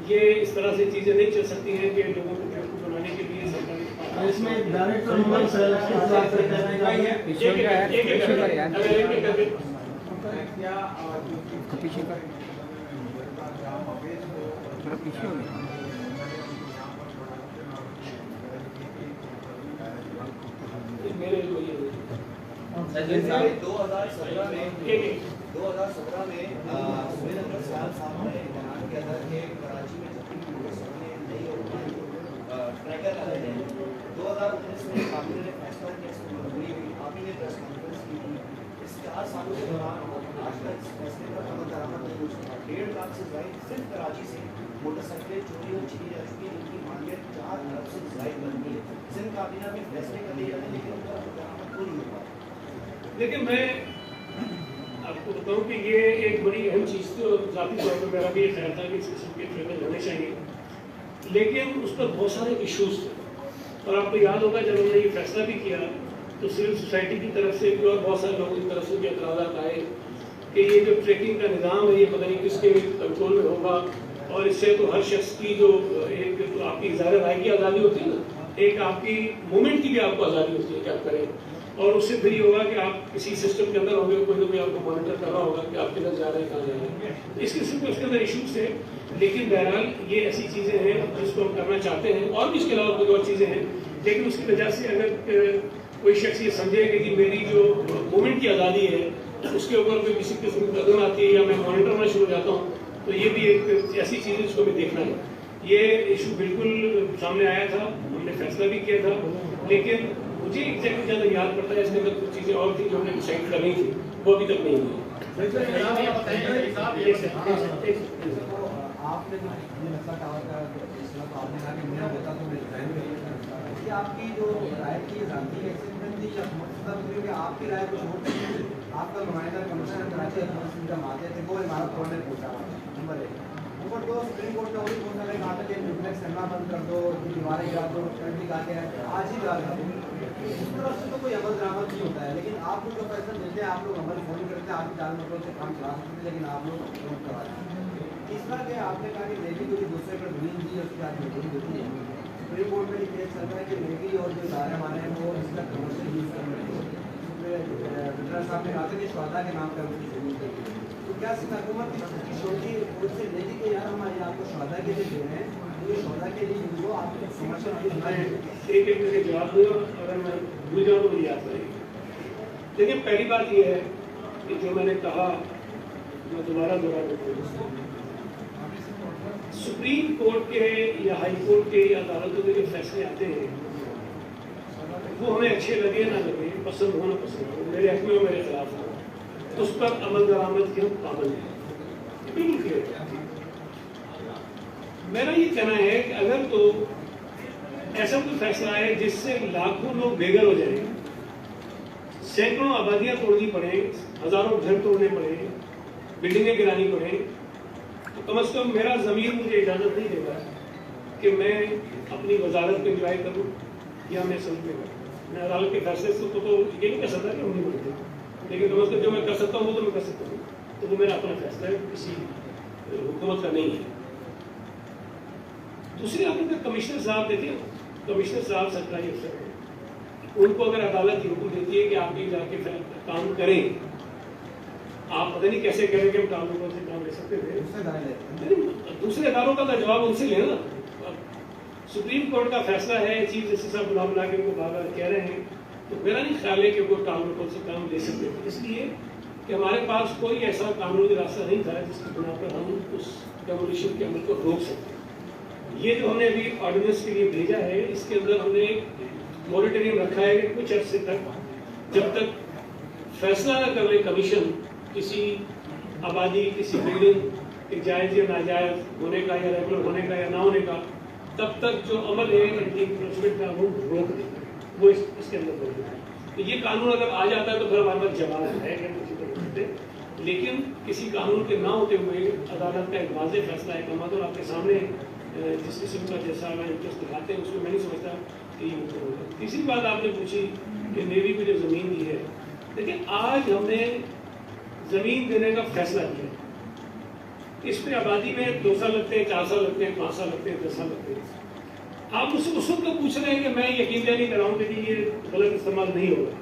ये इस तरह से चीज़ें नहीं चल सकती हैं कि लोगों को बेवकूफ़ बनाने के लिए सरकारी इसमें डायरेक्टर मेरे 2017 में सुरेंद्र साहब ने ऐलान किया था कि कराची में जब ट्रैकर लगाए हैं। 2019 में काबीना ने फैसला किया, इसको मंजूरी हुई, आप ही ने प्रेस कॉन्फ्रेंस की थी। इस 4 सालों के दौरान आज तक इस फैसले पर अमल दरामद नहीं हो सका। 1.5 लाख से ज़ायद सिर्फ कराची से मोटरसाइकिलें चोरी और छीनी जा चुकी है, जिनकी मालियत 4 अरब से ज़ायद बनती है। सिंध काबीना में फैसले कर लिए जाते हैं लेकिन उनका दरामद कोई नहीं हुआ। लेकिन मैं आपको बताऊं कि ये एक बड़ी अहम चीज़ थी, और ज़ाती तौर पर मेरा भी ये ख्याल था कि इस किस्म के ट्रेनर होने चाहिए, लेकिन उस पर बहुत सारे इश्यूज थे। और आपको याद होगा जब हमने ये फैसला भी किया तो सिविल सोसाइटी की तरफ से भी और बहुत सारे लोगों की तरफ से भी एतराज़ात आए कि ये जो ट्रैकिंग का निज़ाम है ये पता नहीं किसके कंट्रोल में होगा, और इससे तो हर शख्स की जो एक तो आपकी इज़हार राय की आज़ादी होती है ना, एक आपकी मूवमेंट की भी आपको आज़ादी होती है कि आप करें, और उससे फिर ये होगा कि आप किसी सिस्टम के अंदर होंगे, कोई ना कोई आपको मॉनिटर कर रहा होगा कि आप किधर जा रहे हैं, कहाँ जा रहे हैं। इस किस्म के उसके अंदर इशूज थे, लेकिन बहरहाल ये ऐसी चीज़ें हैं जिसको हम करना चाहते हैं, और भी इसके अलावा कुछ और चीज़ें हैं, लेकिन उसकी वजह से अगर कोई शख्स ये समझे कि मेरी जो मूवमेंट की आज़ादी है उसके ऊपर कोई किसी किस्म की कदम आती है या मैं मॉनिटर होना शुरू हो जाता हूँ, तो तो ये भी एक ऐसी चीज़ है जिसको भी देखना है। ये इशू बिल्कुल सामने आया था, हमने फैसला भी किया था, लेकिन मुझे एग्जैक्टली ज़्यादा याद पड़ता है इसके अंदर कुछ चीज़ें और थी जो हमने डिसाइड करनी थी, वो अभी तक नहीं हुई। आपने ये नक्शा टावर का फैसला तो आपने कहा कि मेरा होता तो मैं डिजाइन करता, ये आपकी जो राय की जानती है एक्सेप्टेंस थी या मतलब कि आपकी राय कुछ और थी, आपका नुमाइंदा कमिश्नर कराची का माते थे वो इमारत तोड़ने पहुंचा नंबर 1। नंबर 2 सुप्रीम कोर्ट ने वही पहुंचा कहा था कि डुप्लेक्स करना बंद कर दो, दीवारें गिरा दो, कमेटी का के आज ही डाल कर दो। इस तरफ से तो कोई अमल दरामद नहीं होता है, लेकिन आप लोग जो फैसला देते हैं, आप लोग अमल फोन करते हैं, आपकी 4 मतलब से काम चला सकते हैं, लेकिन आप लोग फोन करा देते हैं। तीसरा क्या आपने कहा कि नेवी को भी दूसरे पर जमीन दी, उसकी आज मीटिंग होती है, सुप्रीम कोर्ट में ये केस चल रहा है कि नेवी और जो इदारे हमारे हैं वो इसका कमर्शियल यूज कर रहे हैं। विद्रा साहब ने कहा था कि शहदा के नाम पर उनकी जमीन देगी, तो क्या हुकूमत की छोटी उससे लेगी कि यार हमारे आपको शहदा के लिए दे रहे हैं, तो ये शहदा के लिए जो आपको कमर्शियल एक करके जवाब दूँ, अगर मैं भूल जाऊँ तो मुझे याद करेगी। देखिए, पहली बात ये है कि जो मैंने कहा मैं दोबारा दोहरा देता हूँ, सुप्रीम कोर्ट के या हाई कोर्ट के या अदालतों के जो फैसले आते हैं वो हमें अच्छे लगे ना लगे, पसंद हो ना पसंद हो, मेरे हक में हो मेरे खिलाफ हो, उस पर अमल दरामद के हम पाबंद हैं, बिल्कुल क्लियर है। मेरा ये कहना है कि अगर तो ऐसा कोई फैसला है जिससे लाखों लोग बेघर हो जाएं, सैकड़ों आबादियां तोड़नी पड़े, हजारों घर तोड़ने पड़े, बिल्डिंगें गिरानी पड़े, तो कम से कम मेरा ज़मीर मुझे इजाज़त नहीं देगा कि मैं अपनी वजारत को इंजॉय करूँ या मैं समझ में करूँ। मैं अदालत के फैसले से तो ये नहीं कर सकता कि हम नहीं बोलते, लेकिन कम से कम जो मैं कर सकता हूँ वो तो मैं कर सकता हूँ, तो वो मेरा अपना फैसला है, किसी हुकूमत का नहीं है। दूसरी आपने कमिश्नर साहब देखे, कमिश्नर साहब सरकारी अफसर हैं, उनको अगर अदालत ये हुक्म देती है कि आप ये जाके काम करें, आप पता नहीं कैसे कह रहे कि हम कानूनों से काम ले सकते थे, दूसरे इदारों का जवाब उनसे लेना। सुप्रीम कोर्ट का फैसला है, चीफ जस्टिस साहब बुला के उनको बार बार कह रहे हैं, तो मेरा नहीं ख्याल है कि वो कानूनों से काम ले सकते थे, इसलिए कि हमारे पास कोई ऐसा कानूनी रास्ता नहीं था जिसकी बिना पर हम उस डेमोलिशन के अमल को रोक सकते। ये जो हमने अभी ऑर्डिनेंस के लिए भेजा है, इसके अंदर हमने मॉनिटरिंग रखा है कि कुछ अर्से तक, जब तक फैसला न कर ले कमीशन किसी आबादी, किसी बिल्डिंग के जायज़ या नाजायज होने का या रेगुलर होने का या ना होने का, तब तक जो अमल है एंटी इंक्रोचमेंट का वो रोक देगा, वो इसके अंदर रोक देगा। तो ये कानून अगर आ जाता है तो फिर हमारे पास जवाब है कि किसी को रोक देते, लेकिन किसी कानून के ना होते हुए अदालत का एक वाज़ेह फैसला है, कमा तो आपके सामने जिस किस्म का जैसा इंटरेस्ट दिखाते हैं उसमें मैं नहीं समझता कि ये होगा। तीसरी बात आपने पूछी कि नेवी को जो ज़मीन दी है, देखिए आज हमने ज़मीन देने का फैसला किया, इस पर आबादी में 2 साल लगते हैं, 4 साल लगते हैं, 5 साल लगते हैं, 10 साल लगते हैं। आप मुझसे उस वक्त पूछ रहे हैं कि मैं यकीन दहानी कराऊँ कि ये गलत इस्तेमाल नहीं होगा।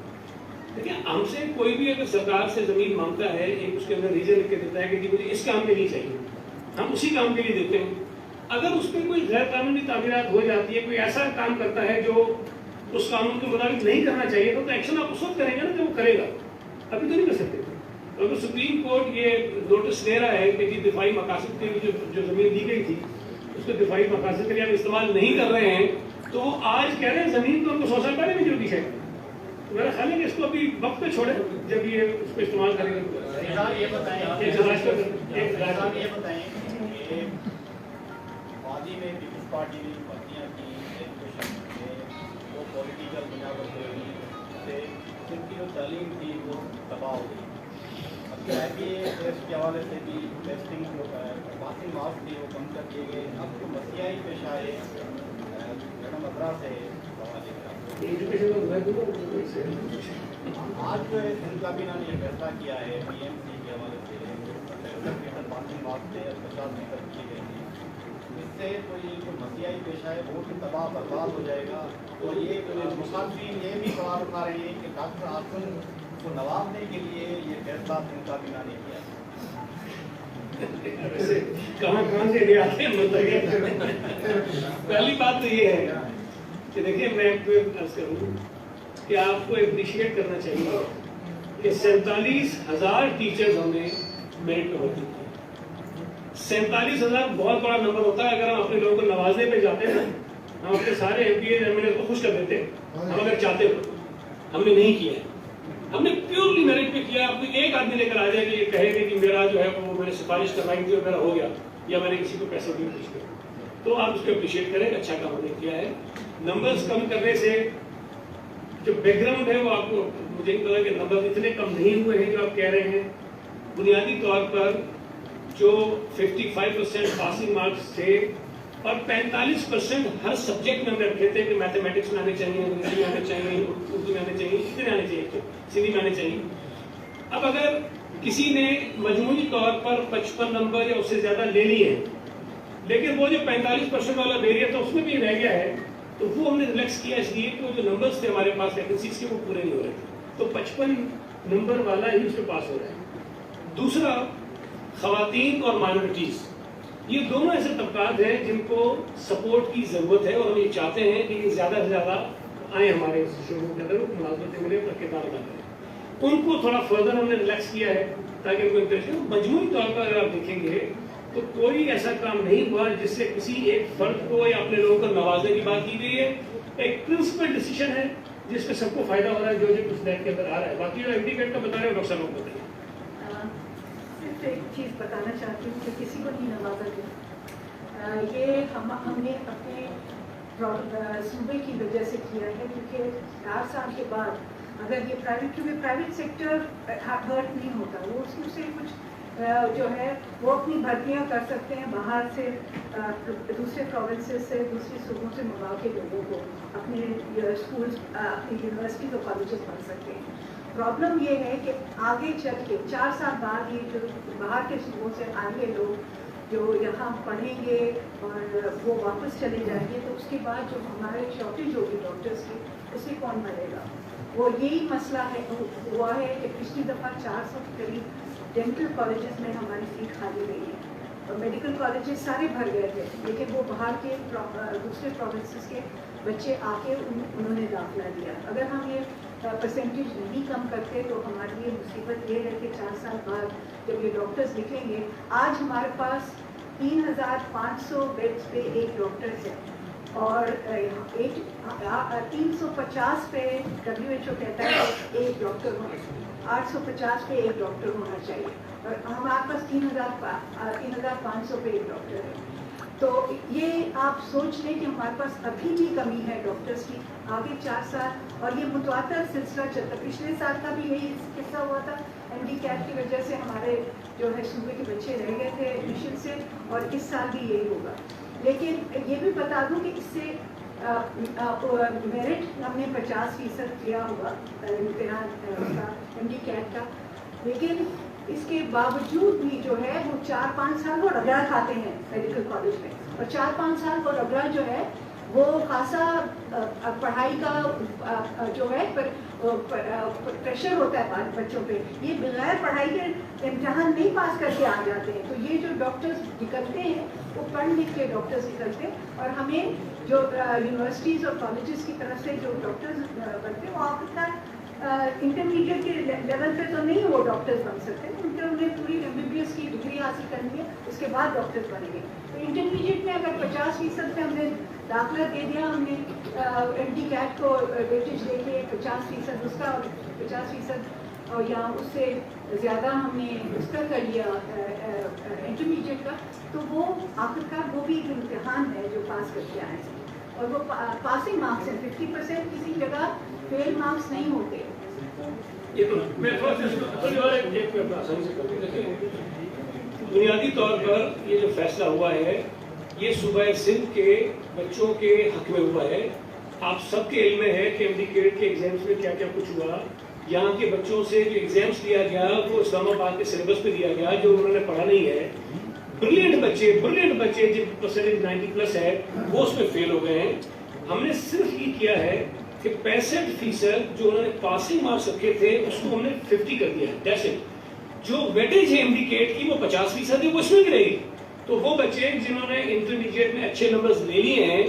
देखिए, हमसे कोई भी अगर सरकार से ज़मीन मांगता है, एक उसके अंदर रीजन लिख के देता है कि जी मुझे इस काम के लिए चाहिए, हम उसी काम के लिए देते हैं। अगर उस पर कोई गैर कानूनी तामीरात हो जाती है, कोई ऐसा काम करता है जो उस कानून के मुताबिक नहीं करना चाहिए, तो एक्शन आप उस वक्त करेंगे ना जब वो करेगा, अभी तो नहीं कर सकते। तो सुप्रीम कोर्ट ये नोटिस दे रहा है कि जी दिफाई मकासद के लिए जो ज़मीन दी गई थी उसको दिफाई मकासद के लिए आप इस्तेमाल नहीं कर रहे हैं, तो आज कह रहे हैं ज़मीन तो उनको 100 साल पहले भी जोड़ी है। तो मेरा ख्याल है कि इसको अभी वक्त पे छोड़े, जब ये उसको इस्तेमाल करेंगे। ये बताएं वादी में पीपल्स पार्टी ने भर्तियाँ की एजुकेशन में, वो पॉलिटिकल बुनियादों से जिनकी जो तालीम थी वो तबाह हो गई। अब क्या है कि टेस्ट के हवाले से भी टेस्टिंग जो पासिंग मार्क्स थी वो कम कर दिए गए। अब जो मसीहाई पेशा है मैडम मद्रा से आज जो है सिंध काबीना ने यह फैसला किया है PMC के हवाले से पासिंग मार्क्स थे 50% किए गए थे, इससे तो ये जो मसीहाई पेशा है वो भी तबाह बर्बाद हो जाएगा। और ये मुखालफिन ये भी सवाल उठा रहे हैं कि डॉक्टर आसम को नवाबने के लिए ये फैसला सिंध काबीना ने किया। कहाँ से ले आते हैं पहली बात तो ये है कि देखिए, मैं अर्ज करूँ कि आपको अप्रिशिएट करना चाहिए कि 47,000 टीचर्स हमने मेरिट पे भर्ती की, 47,000 बहुत बड़ा नंबर होता है। अगर हम अपने लोगों को नवाजने पे जाते हैं ना, हम अपने सारे एमपीए एमएलए को खुश कर देते हैं। हम अगर चाहते हो, हमने नहीं किया, हमने प्योरली मेरिट पे किया। कोई एक आदमी लेकर आ जाए कि ये कहेगा कि मेरा जो है वो मैंने सिफारिश करवाई थी और मेरा हो गया, या मैंने किसी को पैसे दिए कुछ किया, तो आप उसको अप्रिशिएट करें, अच्छा काम हमने किया है। नंबर्स कम करने से जो बैकग्राउंड है वो आपको, मुझे नहीं पता कि नंबर इतने कम नहीं हुए हैं जो आप कह रहे हैं। बुनियादी तौर पर जो 55% पासिंग मार्क्स थे और 45% हर सब्जेक्ट में हमने रखे थे कि मैथमेटिक्स में आने चाहिए, अंग्रेजी में आने चाहिए, उर्दू में आने चाहिए, इतने आने चाहिए, सिंधी में आने चाहिए। अब अगर किसी ने मजमूई तौर पर 55 नंबर या उससे ज्यादा ले लिए, लेकिन वो जो 45% वाला बैरियर था उसमें भी रह गया है, तो वो हमने रिलैक्स किया इसलिए कि वो जो नंबर्स थे हमारे पास वैकेंसीज के वो पूरे नहीं हो रहे थे, तो 55 नंबर वाला ही उसमें पास हो रहा है। दूसरा, खवातीन और माइनॉरिटीज, ये दोनों ऐसे तबकात हैं जिनको सपोर्ट की जरूरत है और हम ये चाहते हैं कि ये ज्यादा से ज्यादा आए हमारे शोरूम के अंदर, मुलाजमतें मिले और किरदार अदा करें। उनको थोड़ा फर्दर हमने रिलैक्स किया है ताकि उनको इंटरेस्ट हो। मजमूई तौर पर अगर आप देखेंगे तो कोई ऐसा काम नहीं हुआ जिससे किसी एक फर्द को या अपने लोगों को नवाजने की बात की गई है। एक प्रिंसिपल डिसीजन है जिसमें सबको फायदा हो रहा है, जो कुछ नेट के अंदर आ रहा है। बाकी जो एमडीकेट का बता रहे हो डॉक्टर साहब को बताइए। सिर्फ एक चीज़ बताना चाहती हूँ कि किसी को नहीं नवाजा गया, ये हमने अपने सूबे की वजह से किया है, क्योंकि 4 साल के बाद अगर ये प्राइवेट, क्योंकि प्राइवेट सेक्टर हर्ट नहीं होता, वो उससे कुछ जो है वो अपनी भर्तियां कर सकते हैं बाहर से, दूसरे प्रोविंसेस से, दूसरे सूबों से मंगा के लोगों को अपने स्कूल्स, अपनी यूनिवर्सिटी और कॉलेजेस पढ़ सकते हैं। प्रॉब्लम ये है कि आगे चल के 4 साल बाद ये जो बाहर के सूबों से आएंगे लोग जो यहाँ पढ़ेंगे और वो वापस चले जाएंगे, तो उसके बाद जो हमारे शॉर्टेज होगी डॉक्टर्स की, उससे कौन भरेगा? वो यही मसला है हुआ है कि पिछली दफ़ा 400 के करीब डेंटल कॉलेजेस में हमारी सीट खाली रही है और मेडिकल कॉलेजेस सारे भर गए थे, लेकिन वो बाहर के दूसरे प्रोविंसेस के बच्चे आके उन्होंने दाखिला दिया। अगर हम ये परसेंटेज नहीं कम करते तो हमारे लिए मुसीबत ये है कि 4 साल बाद जब ये डॉक्टर्स निकलेंगे, आज हमारे पास 3,500 बेड्स पे एक डॉक्टर्स है और 350 पे WHO कहता है एक डॉक्टर होना, 850 पे एक डॉक्टर होना चाहिए और हमारे पास 3,500 पे एक डॉक्टर है। तो ये आप सोच लें कि हमारे पास अभी भी कमी है डॉक्टर्स की, आगे 4 साल और ये मुतवातर सिलसिला चलता। पिछले साल का भी यही किस्सा हुआ था, एमडीकैट की वजह से हमारे जो है सूबे के बच्चे रह गए थे एडमिशन से, और इस साल भी यही होगा। लेकिन ये भी बता दूं कि इससे मेरिट हमने 50% किया हुआ इम्तिहान एमडीकैट का, लेकिन इसके बावजूद भी जो है वो 4-5 साल वो रगड़ा खाते हैं मेडिकल कॉलेज में, और 4-5 साल वो रगड़ा जो है वो खासा पढ़ाई का जो है प्रेशर होता है बच्चों पे। ये बगैर पढ़ाई के इम्तिहान नहीं पास करके आ जाते हैं। तो ये जो डॉक्टर्स निकलते हैं वो पढ़ लिख के डॉक्टर्स निकलते हैं, और हमें जो यूनिवर्सिटीज़ और कॉलेजेस की तरफ से जो डॉक्टर्स बनते हैं वो आखिरकार इंटरमीडिएट के लेवल पे तो नहीं वो डॉक्टर्स बन सकते, क्योंकि उन्हें पूरी MBBS की डिग्री हासिल करनी है, उसके बाद डॉक्टर्स बनेंगे। तो इंटरमीडिएट में अगर 50% पे हमने दाखिला दे दिया, हमने एमडीकैट को वेटेज दे के 50% उसका और 50% और या उससे ज़्यादा हमने उसका कर लिया इंटरमीडिएट का, तो वो आखिरकार वो भी एक इम्तिहान है जो पास करके आए हैं, और वो पासिंग मार्क्स हैं। 50% किसी जगह फेल मार्क्स नहीं होते। ये तो मैं थोड़ा बुनियादी तौर पर ये जो फैसला हुआ है ये सूबा सिंध के बच्चों के हक में हुआ है। आप सबके इल्म में है कि एमडीकेट के एग्जाम्स में क्या क्या कुछ हुआ। यहाँ के बच्चों से जो एग्जाम्स लिया गया वो इस्लामाबाद के सिलेबस पे दिया गया, जो उन्होंने पढ़ा नहीं है। ब्रिलियंट बच्चे जिन परसेंटेज 90+ है वो उसमें फेल हो गए हैं। हमने सिर्फ ये किया है कि 65% जो उन्होंने पासिंग मार्क्स रखे थे उसको हमने 50 कर दिया है। जैसे जो वेटेज है एमडीकेट की वो 50% है, वो इसमें भी रहेगी। तो वो बच्चे जिन्होंने इंटरमीडिएट में अच्छे नंबर्स ले लिए हैं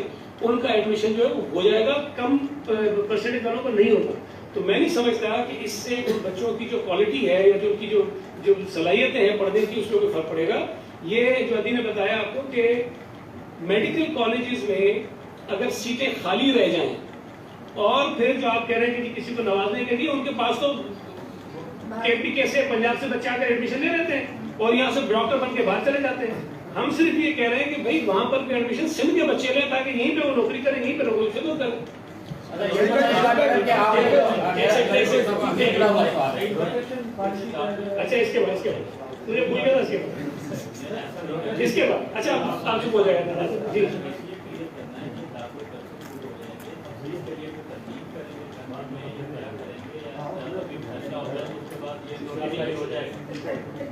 उनका एडमिशन जो है वो हो जाएगा, कम परसेंटेज वालों को नहीं होगा। तो मैं नहीं समझता कि इससे उन बच्चों की जो क्वालिटी है या जो उनकी जो सलाहियतें हैं पढ़ने की उसमें कोई फर्क पड़ेगा। یہ جو ادی نے بتایا آپ کو کہ میڈیکل کالجز میں اگر سیٹیں خالی رہ جائیں اور پھر جو آپ کہہ رہے ہیں کہ کسی کو نوازنے کے لیے ان کے پاس تو کے پی کے سے پنجاب سے بچہ آ کر ایڈمیشن لے لیتے ہیں اور یہاں سے ڈاکٹر بن کے باہر چلے جاتے ہیں. ہم صرف یہ کہہ رہے ہیں کہ بھائی وہاں پر بھی ایڈمیشن سندھ کے بچے لیں تاکہ یہیں پہ وہ نوکری کریں, یہیں پہ لوگوں سے دور کریں. اچھا اس کے بعد مجھے بھول گیا تھا اس کے بعد اچھا آپ چپ ہو جائے گا جی.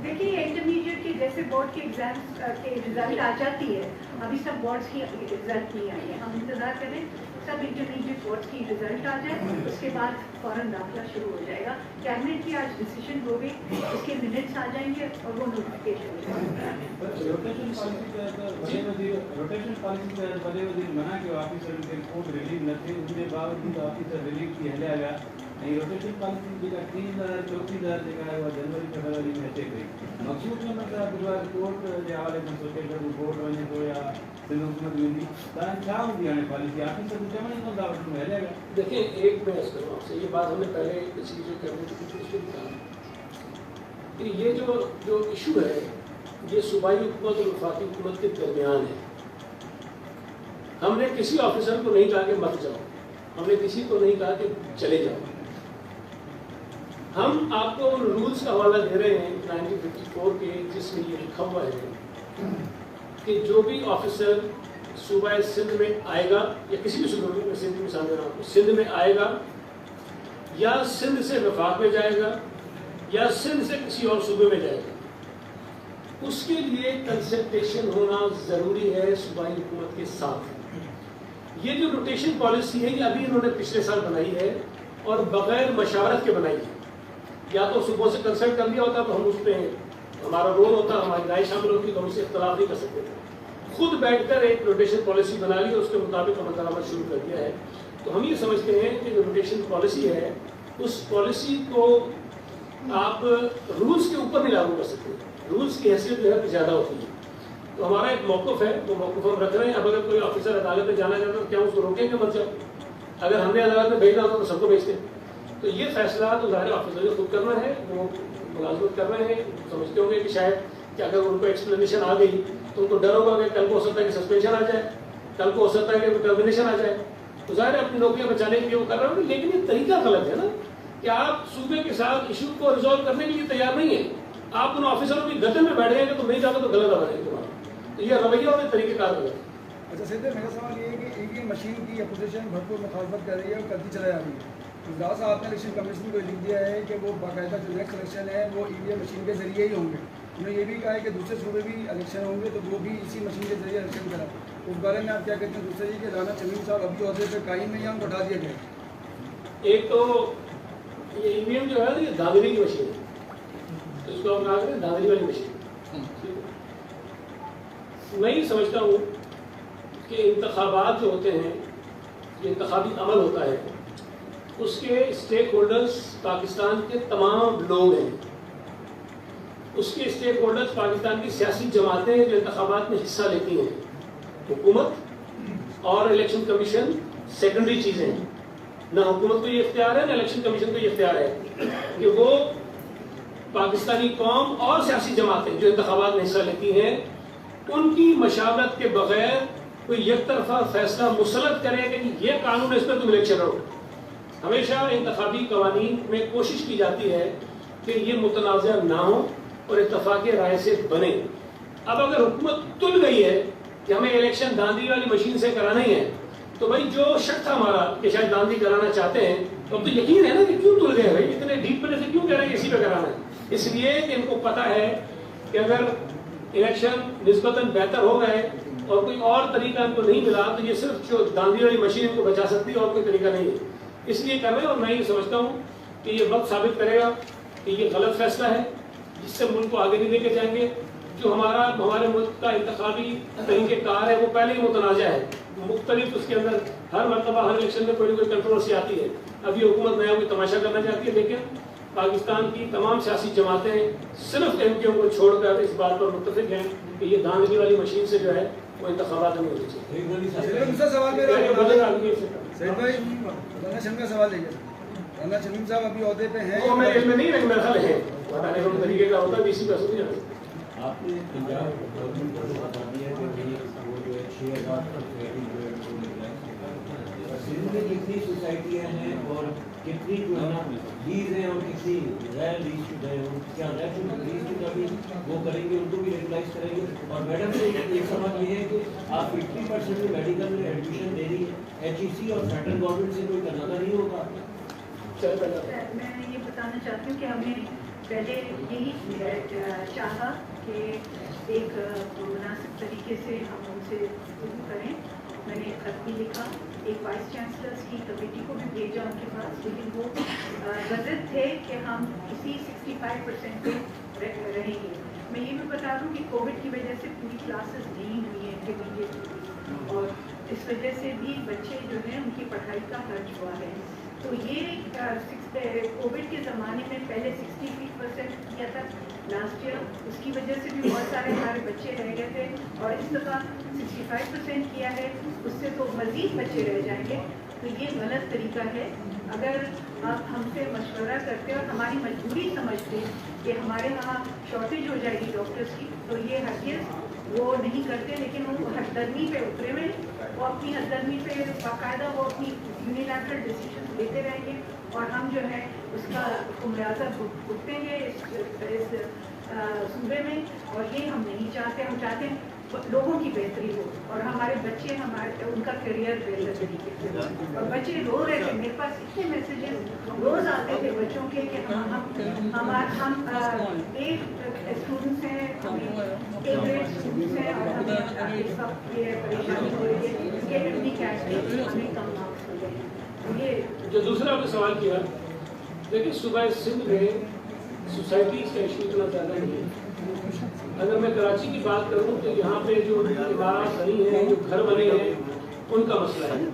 دیکھیے انٹرمیڈیٹ کے جیسے بورڈ کے ایگزام کے رزلٹ آ جاتی ہے, ابھی سب بورڈس کی رزلٹ نہیں آئی ہے, ہم انتظار کریں سب انٹرمیڈیٹ بورڈس کی رزلٹ آ جائے, اس کے بعد فوراً داخلہ شروع ہو جائے گا. کیبنٹ کی آج ڈیسیژن ہو گئی, اس کے منٹس آ جائیں گے اور وہ نوٹیفکیشن ہو جائے گا. روٹیشن پالیسی کے بڑے وزیر منع کے آفیسر کے رپورٹ ریلیز نہ تھے, ان کے باوجود آفیسر ریلیز کی ہلیا گیا نہیں. روٹیشن پالیسی کا 3000-34,000 جگہ ہے وہ جنوری فروری میں چیک گئی. مقصود میں مطلب رپورٹ کے حوالے سے سوچے کہ رپورٹ ونے کو یا سندھ حکومت میں دی تاں کیا ہوندی ہے پالیسی آفیسر کو جمع نہیں دعوت میں ہلیا گیا. دیکھیں ایک میں اس کروں آپ سے, یہ بات ہم نے پہلے کسی جو کیبنٹ کی کچھ بھی کہا کہ یہ جو ایشو ہے یہ صوبائی حکومت اور وفاقی حکومت کے درمیان ہے. ہم نے کسی آفیسر کو نہیں کہا کہ مت جاؤ, ہم نے کسی کو نہیں کہا کہ چلے جاؤ. ہم آپ کو ان رولز کا حوالہ دے رہے ہیں 1954 کے, جس میں یہ لکھا ہوا ہے کہ جو بھی آفیسر صوبہ سندھ میں آئے گا یا کسی بھی صوبے میں, سندھ کی مثال دے رہا ہوں, سندھ میں آئے گا یا سندھ سے وفاق میں جائے گا یا سندھ سے کسی اور صوبے میں جائے گا, اس کے لیے کنسلٹیشن ہونا ضروری ہے صوبائی حکومت کے ساتھ. یہ جو روٹیشن پالیسی ہے یہ ابھی انہوں نے پچھلے سال بنائی ہے اور بغیر مشاورت کے بنائی ہے. یا تو صوبوں سے کنسلٹ کر لیا ہوتا تو ہم اس پہ ہمارا رول ہوتا, ہماری رائے شامل ہوتی تو ہم اسے اختلاف نہیں کر سکتے تھے. خود بیٹھ کر ایک روٹیشن پالیسی بنا لی, اس کے مطابق عمل درآمد شروع کر دیا ہے. تو ہم یہ سمجھتے ہیں کہ جو روٹیشن پالیسی ہے اس پالیسی کو آپ رولز کے اوپر نہیں لاگو کر سکتے, رولز کی حیثیت جو ہے زیادہ ہوتی ہے. تو ہمارا ایک موقف ہے, وہ موقف ہم رکھ رہے ہیں. اب اگر کوئی آفیسر عدالت میں جانا چاہتا ہے تو کیا اس کو روکیں گے مت جاؤ؟ اگر ہم نے عدالت میں بھیجنا ہوتا تو سب کو بھیجتے. تو یہ فیصلہ تو ظاہر آفیسر نے خود کرنا ہے, وہ ملازمت کر رہے ہیں. سمجھتے ہوں گے کہ شاید کہ اگر ان کو ایکسپلینیشن آ گئی تو ان کو ڈر ہوگا کہ کل کو ہو سکتا ہے کہ سسپینشن آ جائے, کل کو ہو سکتا ہے کہ ٹرمینیشن آ جائے. تو ظاہر ہے اپنی نوکریاں بچانے کے لیے وہ کر رہے ہیں, لیکن یہ طریقہ غلط ہے نا کہ آپ صوبے کے ساتھ ایشو کو ریزالو کرنے کے لیے تیار نہیں ہیں. آپ ان آفیسروں کی گردن میں بیٹھ گئے کہ تم نہیں جاتے تو غلط آ رہے تمہارا. تو یہ رویہ اور طریقہ کار غلط ہے. اچھا سیدھے میرا سوال یہ ہے کہ ای وی ایم مشین کی اپوزیشن بھرپور مخالفت کر رہی ہے اور کرتی چلا جا رہی ہے. گجرات صاحب نے الیکشن کمیشن کو لکھ دیا ہے کہ وہ باقاعدہ جو نیکسٹ الیکشن ہے وہ ای وی ایم مشین کے ذریعے ہی ہوں گے. انہوں نے یہ بھی کہا ہے کہ دوسرے صوبے بھی الیکشن ہوں گے تو وہ بھی اسی مشین کے ذریعے الیکشن کرا. اس بارے میں آپ کیا کہتے ہیں؟ دوسرے یہ کہ رانا چمیم صاحب ابھی عہدے پہ قائم نہیں ہیں, ان کو ہٹا دیا گیا. ایک تو یہ ای وی ایم جو ہے نا یہ دھاندلی کی مشین ہے, اس کو ہم کہا کرتے ہیں دھاندلی والی مشین. میں یہ سمجھتا ہوں کہ انتخابات جو ہوتے ہیں, یہ انتخابی عمل ہوتا ہے, اس کے اسٹیک ہولڈرز پاکستان کے تمام لوگ ہیں. اس کے اسٹیک ہولڈرز پاکستان کی سیاسی جماعتیں جو انتخابات میں حصہ لیتی ہیں, حکومت اور الیکشن کمیشن سیکنڈری چیزیں ہیں. نہ حکومت کو یہ اختیار ہے نہ الیکشن کمیشن کو یہ اختیار ہے کہ وہ پاکستانی قوم اور سیاسی جماعتیں جو انتخابات میں حصہ لیتی ہیں ان کی مشاورت کے بغیر کوئی یک طرفہ فیصلہ مسلط کرے کہ یہ قانون ہے اس پر تم الیکشن لڑو. ہمیشہ انتخابی قوانین میں کوشش کی جاتی ہے کہ یہ متنازع نہ ہو اور اتفاق رائے سے بنے. اب اگر حکومت تل گئی ہے کہ ہمیں الیکشن دھاندلی والی مشین سے کرانا ہی ہے تو بھائی جو شک تھا ہمارا کہ شاید دھاندلی کرانا چاہتے ہیں تو اب تو یقین ہے نا کہ کیوں تل گئے بھائی, اتنے ڈیپ پلے سے کیوں کہہ رہے ہیں اسی پہ کرانا ہے. اس لیے کہ ان کو پتا ہے کہ اگر الیکشن نسبتاً بہتر ہو گئے اور کوئی اور طریقہ ان کو نہیں ملا تو یہ صرف جو دھاندلی والی مشین ان کو بچا سکتی ہے اور کوئی طریقہ نہیں ہے. اس لیے کر رہے ہیں. اور میں یہ سمجھتا ہوں کہ یہ وقت ثابت کرے گا کہ یہ غلط فیصلہ ہے جس سے ملک کو آگے نہیں لے کے جائیں گے. جو ہمارے ملک کا انتخابی طریقہ کار ہے وہ پہلے ہی متنازع ہے, مختلف اس کے اندر ہر مرتبہ ہر الیکشن میں کوئی نہ کوئی کنٹروورسی آتی ہے. اب یہ حکومت نیا کوئی تماشا کرنا چاہتی ہے, لیکن पाकिस्तान की तमाम सियासी जमातें सिर्फ एमपीओ को छोड़कर इस बात पर मुत्तफिक हैं कि ये धांधली वाली मशीन से जो है वो इंतखाबात नहीं होनी चाहिए। दूसरा सवाल मेरा बदल आदमी से सैयद भाई राना शमीम का सवाल देखिए, राना शमीम साहब अभी ओहदे पे हैं, वो मेरे इसमें नहीं है, मेरा ख्याल है बताने का तरीके का होता है, बीसी पैसों नहीं जाता। आपने पंजाब गवर्नमेंट को बता दिया कि वो जो है 6,000 सोसाइटी जो है वो निकला है। सिंध में कितनी सोसाइटियाँ हैं और कितनी जो है ना लीज हैं और कितनी गैर लीज शुदा है, क्या गैर लीज शुदा भी वो करेंगे, उनको भी रेगुलाइज करेंगे। और मैडम से एक सवाल ये है कि आप 50% में मेडिकल में एडमिशन दे रही है, HEC और सेंट्रल गवर्नमेंट से कोई कराना नहीं होगा? मैं ये बताना चाहती हूँ कि हमने पहले यही चाहा कि एक मुनासिब तरीके से हम उनसे शुरू करें। मैंने एक खत भी लिखा, एक वाइस चांसलर्स की कमेटी को भी भेजा उनके पास, लेकिन वो गजद थे कि हम इसी 65% पे रहेंगे। मैं ये भी बता दूं कि कोविड की वजह से पूरी क्लासेस नहीं हुई हैं इंटरमीडिएट, और इस वजह से भी बच्चे जो हैं उनकी पढ़ाई का खर्च हुआ है। तो ये कोविड के ज़माने में पहले 63% किया था लास्ट ईयर, उसकी वजह से भी बहुत सारे हमारे बच्चे रह गए थे, और इस दफ़ा 65% किया है, उससे तो मज़ीद बच्चे रह जाएंगे। तो ये गलत तरीका है। अगर आप हमसे मशवरा करते और हमारी मजबूरी समझते कि हमारे यहाँ शॉर्टेज हो जाएगी डॉक्टर्स की, तो ये हरगिज़ वो नहीं करते, लेकिन वो हददर्मी पे उतरे हुए, वो अपनी हददर्मी पे बाकायदा वो अपनी यूनिलैटरल डिसीजन लेते रहेंगे, और हम जो है उसका खुमियाजा भुगतेंगे इस सूबे में, और ये हम नहीं चाहते। हम चाहते हैं लोगों की बेहतरी हो और हमारे बच्चे उनका करियर बेहतर तरीके से। और बच्चे रो रहे थे, मेरे पास इतने मैसेजेस रोज आते थे बच्चों के कि हम एक स्टूडेंट्स हैं, एक ग्रेड स्टूडेंट्स हैं, और हमें इस वक्त ये परेशानी हो रही है कि एमडी कैट के हमें कम मार्क्स मिले हैं। ये जो दूसरा आपने सवाल किया, देखिए सुबह सिंध में सोसाइटीज़ का इशू इतना ज़्यादा नहीं है। अगर मैं कराची की बात करूं तो यहाँ पे जो इमारत बनी है, जो घर बने हैं, उनका मसला है।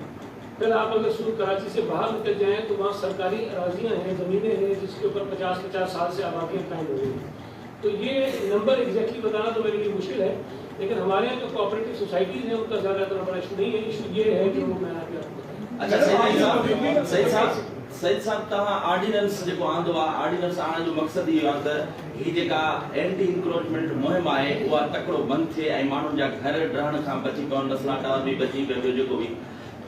फिर आप अगर शुरू कराची से बाहर निकल जाएँ तो वहाँ सरकारी अराजियाँ हैं, ज़मीनें हैं, जिसके ऊपर 50-50 साल से आबादियाँ कायम हो गई हैं। तो ये नंबर एग्जैक्टली बताना तो मेरे लिए मुश्किल है, लेकिन हमारे यहाँ जो कोऑपरेटिव सोसाइटीज़ हैं उनका ज़्यादा इतना बड़ा इशू नहीं है। इशू ये है जो मैं आपको अच्छा सईद साहब तव्हां ऑर्डिनेंस जेको आंदो आहे, ऑर्डिनेंस आणण जो मक़सदु इहो आहे त हीअ जेका एंटी इंक्रोचमेंट मुहिम आहे उहा तकिड़ो बंदि थिए ऐं माण्हुनि जा घर रहण खां बची पवनि, नस्ला टावर बि बची पियो, ॿियो जेको बि।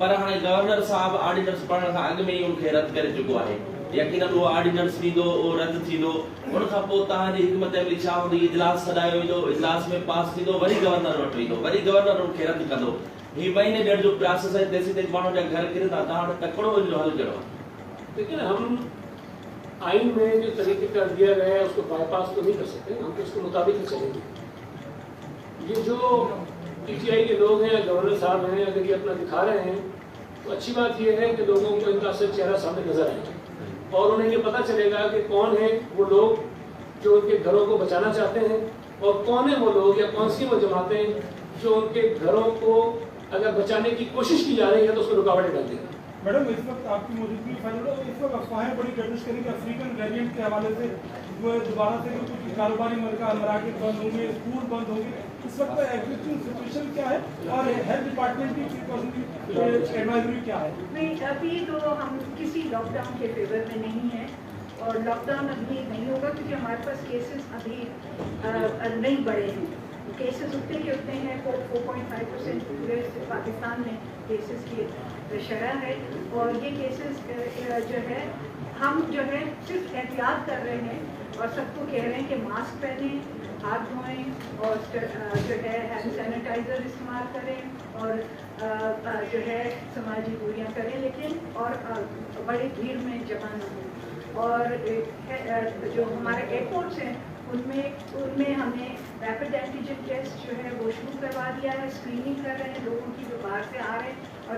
पर हाणे गवर्नर साहब ऑर्डिनेंस पढ़ण खां अॻु में ई उनखे रद्द करे चुको आहे। यकीनन उहो ऑर्डिनेंस ॾींदो, उहो रद्द थींदो, उन खां पोइ तव्हांजी हिकमत अमली छा हूंदी, इजलास सॾायो वेंदो, इजलास में पास थींदो, वरी गवर्नर वटि वेंदो, वरी गवर्नर उनखे रद्द कंदो। हीअ महीने ॾेढ जो प्रोसेस आहे, तेसीं ताईं माण्हुनि जा घर किरंदा। तव्हां वटि तकिड़ो हिन जो हल कहिड़ो आहे? लेकिन हम आइन में जो तरीके कर दिया गया है उसको बाईपास तो नहीं कर सकते, हम तो उसके मुताबिक ही चलेंगे। ये जो PTI के लोग हैं, गवर्नर साहब हैं, अगर ये अपना दिखा रहे हैं तो अच्छी बात ये है कि लोगों को इनका असल चेहरा सामने नजर आएगा और उन्हें ये पता चलेगा कि कौन है वो लोग जो उनके घरों को बचाना चाहते हैं और कौन है वो लोग या कौन सी वो जमातें जो उनके घरों को अगर बचाने की कोशिश की जा रही है तो उसको रुकावटें डाल देंगे। मैडम इस वक्त आपकी मौजूदगी फाइनल हो, इस वक्त अफवाहें बड़ी गर्दिश करें कि अफ्रीकन वेरिएंट के हवाले से जो है दोबारा से कुछ कारोबारी मराकज़ बंद होंगे, स्कूल बंद होंगे। इस वक्त एग्जिस्टिंग सिचुएशन क्या है और हेल्थ डिपार्टमेंट की एडवाइजरी क्या है? नहीं, अभी तो हम किसी लॉकडाउन के फेवर में नहीं है और लॉकडाउन अभी नहीं होगा क्योंकि हमारे पास केसेस अभी नहीं बढ़े हैं। केसेस उतने के उतने हैं, 4.5% पूरे पाकिस्तान में केसेस की शरह है और ये केसेस जो है हम जो है सिर्फ एहतियात कर रहे हैं और सबको कह रहे हैं कि मास्क पहनें, हाथ धोएं और जो है हैंड सैनिटाइज़र इस्तेमाल करें और जो है समाजी दूरियां करें, लेकिन और बड़ी भीड़ में जमा न हो। और जो हमारे एयरपोर्ट्स हैं उनमें हमने रैपिड एंटीजन टेस्ट जो है वो शुरू करवा दिया है, स्क्रीनिंग कर रहे हैं लोगों की जो बाहर से आ रहे हैं और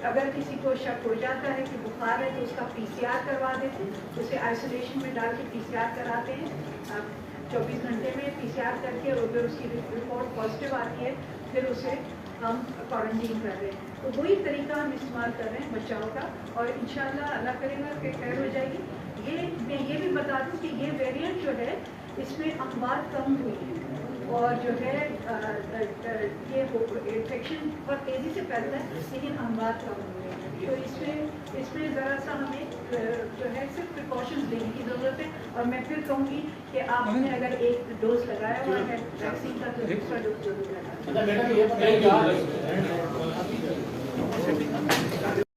अगर किसी को शक हो जाता है कि बुखार है तो उसका PCR करवा देते हैं, उसे आइसोलेशन में डाल के PCR कराते हैं 24 घंटे में PCR करके और अगर उसकी रिपोर्ट पॉजिटिव आती है फिर उसे हम क्वारंटीन कर रहे हैं। तो वही तरीका हम इस्तेमाल कर रहे हैं बचाव का और इंशाल्लाह अल्लाह करेगा कि खैर हो जाएगी। मैं ये भी बता दूं कि ये वेरिएंट जो है इसमें अमवात कम हुई है और जो है ये इन्फेक्शन बहुत तेज़ी से फैलता है लेकिन अमवात कम हुए हैं। तो इसमें ज़रा सा हमें जो है सिर्फ प्रिकॉशंस लेने की ज़रूरत है। और मैं फिर कहूँगी कि आपने अगर एक डोज लगाया हुआ है वैक्सीन का तो दूसरा डोज जरूर लगाना। मैडम ये बताइए